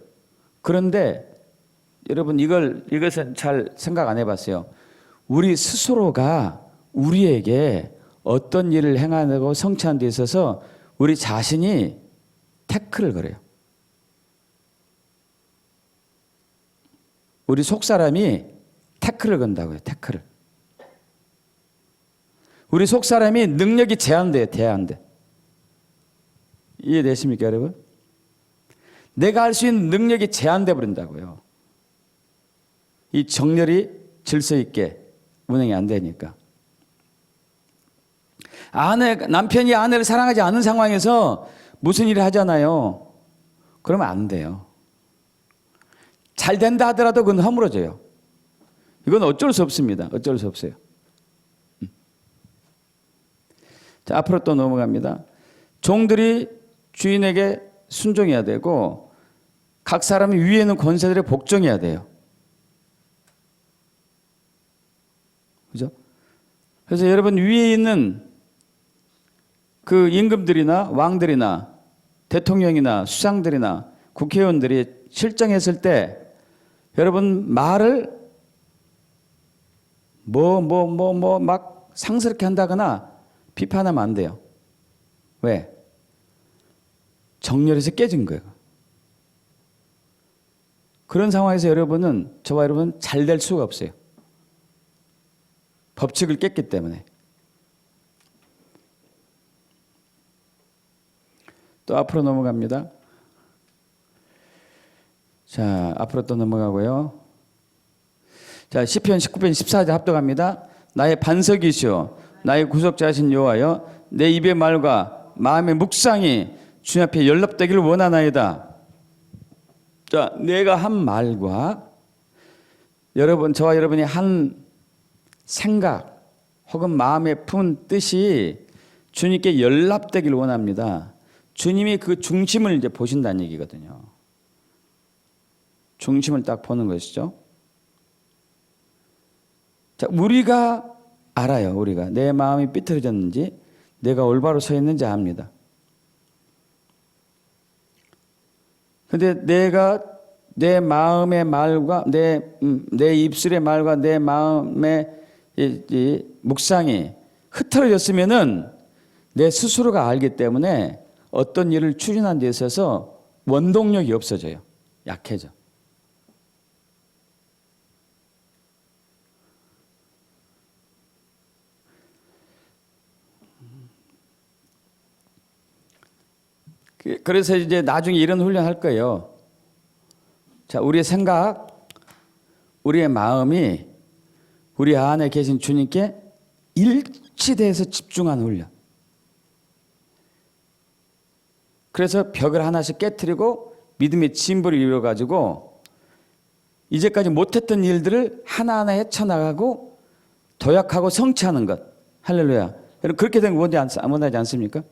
그런데 여러분 이것은 잘 생각 안 해봤어요. 우리 스스로가 우리에게 어떤 일을 행하고 성취하는 데 있어서 우리 자신이 태클을 걸어요. 우리 속사람이 태클을 건다고요. 태클을. 우리 속사람이 능력이 제한돼요. 제한돼. 이해되십니까, 여러분? 내가 할 수 있는 능력이 제한돼 버린다고요. 이 정렬이 질서 있게 운행이 안 되니까. 남편이 아내를 사랑하지 않은 상황에서 무슨 일을 하잖아요. 그러면 안 돼요. 잘 된다 하더라도 그건 허물어져요. 이건 어쩔 수 없습니다. 어쩔 수 없어요. 자, 앞으로 또 넘어갑니다. 종들이 주인에게 순종해야 되고 각 사람이 위에 있는 권세들에 복종해야 돼요. 그죠? 그래서 여러분 위에 있는 그 임금들이나 왕들이나 대통령이나 수상들이나 국회의원들이 실정했을 때 여러분 말을 막 상스럽게 한다거나 비판하면 안 돼요. 왜? 정렬에서 깨진 거예요. 그런 상황에서 여러분은, 저와 여러분은 잘 될 수가 없어요. 법칙을 깼기 때문에. 또 앞으로 넘어갑니다. 자, 앞으로 또 넘어가고요. 자, 시편 19편 14절 합독합니다. 나의 반석이시오 나의 구속자신 여호와여 내 입의 말과 마음의 묵상이 주님 앞에 연락되기를 원하나이다. 자, 내가 한 말과 여러분, 저와 여러분이 한 생각 혹은 마음에 품은 뜻이 주님께 연락되기를 원합니다. 주님이 그 중심을 이제 보신다는 얘기거든요. 중심을 딱 보는 것이죠. 자, 우리가 알아요. 우리가 내 마음이 삐뚤어졌는지 내가 올바로 서 있는지 압니다. 근데 내가 내 마음의 말과 내 입술의 말과 내 마음의 이 묵상이 흐트러졌으면은 내 스스로가 알기 때문에 어떤 일을 추진하는 데 있어서 원동력이 없어져요. 약해져. 그래서 이제 나중에 이런 훈련 할 거예요. 자, 우리의 생각, 우리의 마음이 우리 안에 계신 주님께 일치돼서 집중하는 훈련. 그래서 벽을 하나씩 깨트리고 믿음의 진보를 이루어가지고 이제까지 못했던 일들을 하나하나 헤쳐나가고 도약하고 성취하는 것. 할렐루야. 여러분, 그렇게 된 거 원하지 않습니까?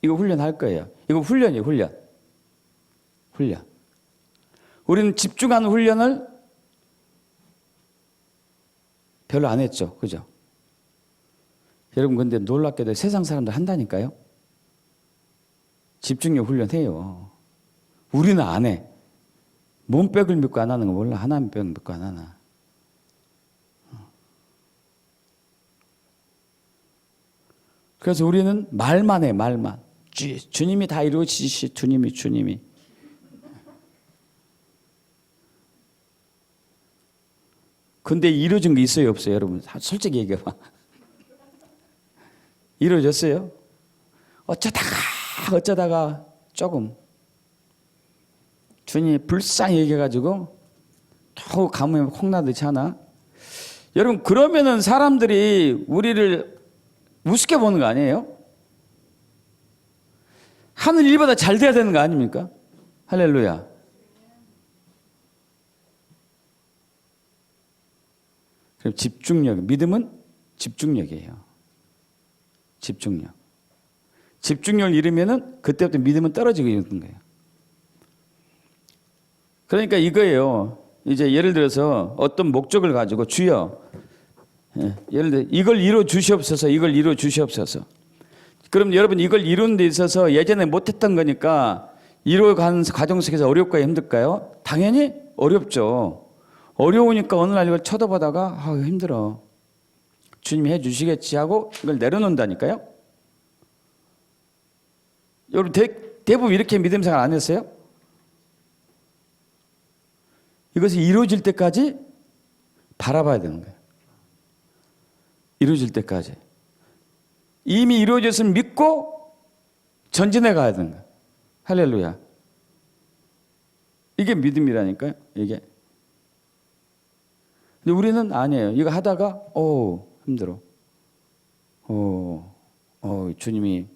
이거 훈련할 거예요. 이거 훈련이에요, 훈련. 훈련. 우리는 집중하는 훈련을 별로 안 했죠. 그죠? 여러분, 근데 놀랍게도 세상 사람들 한다니까요? 집중력 훈련해요. 우리는 안 해. 몸백을 믿고 안 하는 거 몰라. 하나님 백 믿고 안 하나. 그래서 우리는 말만 해, 말만. 주님이 다 이루어지시, 주님이. 근데 이루어진 거 있어요, 없어요, 여러분? 솔직히 얘기해봐. 이루어졌어요? 어쩌다가 조금. 주님이 불쌍히 얘기해가지고 겨우 가뭄에 콩나듯이 하나? 여러분, 그러면은 사람들이 우리를 우습게 보는 거 아니에요? 하는 일보다 잘 돼야 되는 거 아닙니까? 할렐루야. 그럼 집중력, 믿음은 집중력이에요. 집중력. 집중력을 잃으면은 그때부터 믿음은 떨어지고 있는 거예요. 그러니까 이거예요. 이제 예를 들어서 어떤 목적을 가지고 주여, 예를 들어 이걸 이루어 주시옵소서, 이걸 이루어 주시옵소서. 그럼 여러분 이걸 이루는 데 있어서 예전에 못했던 거니까 이루어가는 과정 속에서 어렵고 힘들까요? 당연히 어렵죠. 어려우니까 어느 날 이걸 쳐다보다가 힘들어. 주님이 해 주시겠지 하고 이걸 내려놓는다니까요. 여러분 대부분 이렇게 믿음 생활 안 했어요? 이것이 이루어질 때까지 바라봐야 되는 거예요. 이루어질 때까지. 이미 이루어졌으면 믿고 전진해 가야 되는 거예요. 할렐루야. 이게 믿음이라니까요. 이게. 근데 우리는 아니에요. 이거 하다가 힘들어. 주님이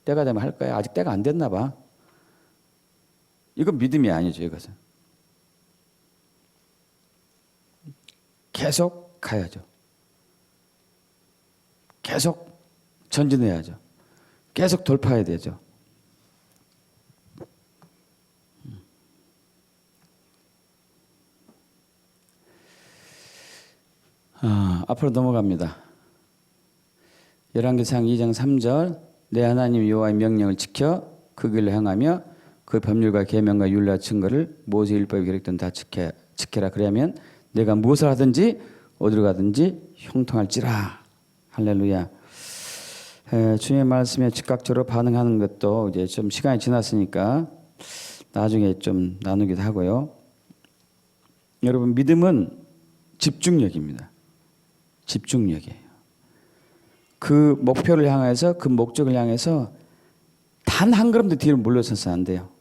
때가 되면 할 거야. 아직 때가 안 됐나 봐. 이건 믿음이 아니죠. 이것은. 계속 가야죠. 계속 전진해야죠. 계속 돌파해야 되죠. 앞으로 넘어갑니다. 열왕기상 2장 3절 내 하나님 여호와의 명령을 지켜 그 길로 행하며 그 법률과 계명과 율례와 증거를 모세 율법에 기록된 다 지켜라. 그러면 내가 무엇을 하든지 어디로 가든지 형통할지라. 할렐루야. 주님의 말씀에 즉각적으로 반응하는 것도 이제 좀 시간이 지났으니까 나중에 좀 나누기도 하고요. 여러분, 믿음은 집중력입니다. 집중력이에요. 그 목표를 향해서, 그 목적을 향해서 단 한 걸음도 뒤로 물러서서 안 돼요.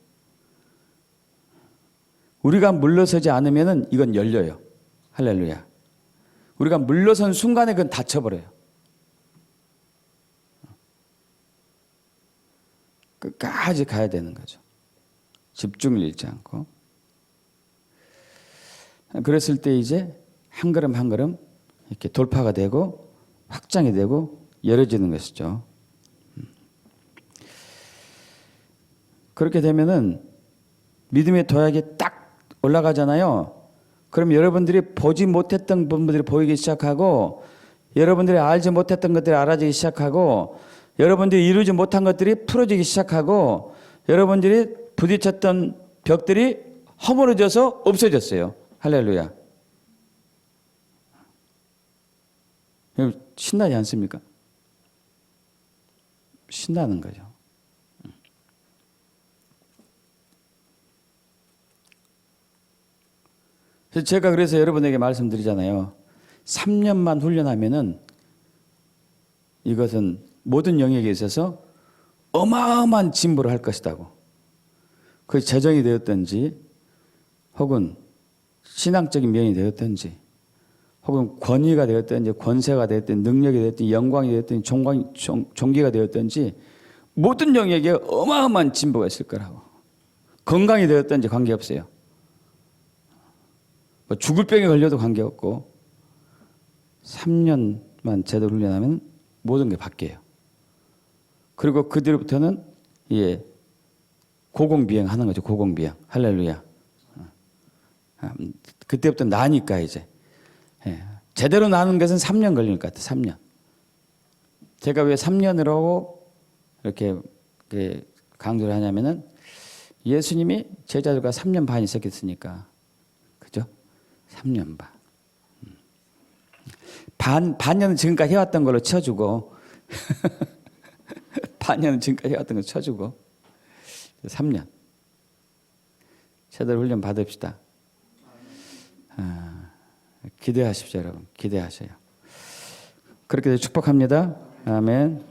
우리가 물러서지 않으면 이건 열려요. 할렐루야. 우리가 물러선 순간에 그건 닫혀버려요. 끝까지 가야 되는 거죠. 집중을 잃지 않고. 그랬을 때 이제 한 걸음 한 걸음 이렇게 돌파가 되고 확장이 되고 열어지는 것이죠. 그렇게 되면은 믿음의 도약이 딱 올라가잖아요. 그럼 여러분들이 보지 못했던 부분들이 보이기 시작하고 여러분들이 알지 못했던 것들이 알아지기 시작하고 여러분들이 이루지 못한 것들이 풀어지기 시작하고 여러분들이 부딪혔던 벽들이 허물어져서 없어졌어요. 할렐루야. 신나지 않습니까? 신나는 거죠. 제가 그래서 여러분에게 말씀드리잖아요. 3년만 훈련하면은 이것은 모든 영역에 있어서 어마어마한 진보를 할 것이라고. 그 재정이 되었든지 혹은 신앙적인 면이 되었든지 혹은 권위가 되었든지 권세가 되었든지 능력이 되었든지 영광이 되었든지 종기가 되었든지 모든 영역에 어마어마한 진보가 있을 거라고. 건강이 되었든지 관계없어요. 뭐 죽을 병에 걸려도 관계없고 3년만 제대로 훈련하면 모든 게 바뀌어요. 그리고 그 뒤로부터는 예, 고공비행 하는 거죠. 고공비행. 할렐루야. 그때부터 나니까 이제. 예. 제대로 나는 것은 3년 걸릴 것 같아요. 3년. 제가 왜 3년이라고 이렇게 강조를 하냐면은 예수님이 제자들과 3년 반 있었겠으니까. 그죠? 3년 반. 반년은 지금까지 해왔던 걸로 쳐주고, 반년은 지금까지 해왔던 걸로 쳐주고, 3년. 제대로 훈련 받읍시다. 기대하십시오, 여러분. 기대하세요. 그렇게 축복합니다. 아멘.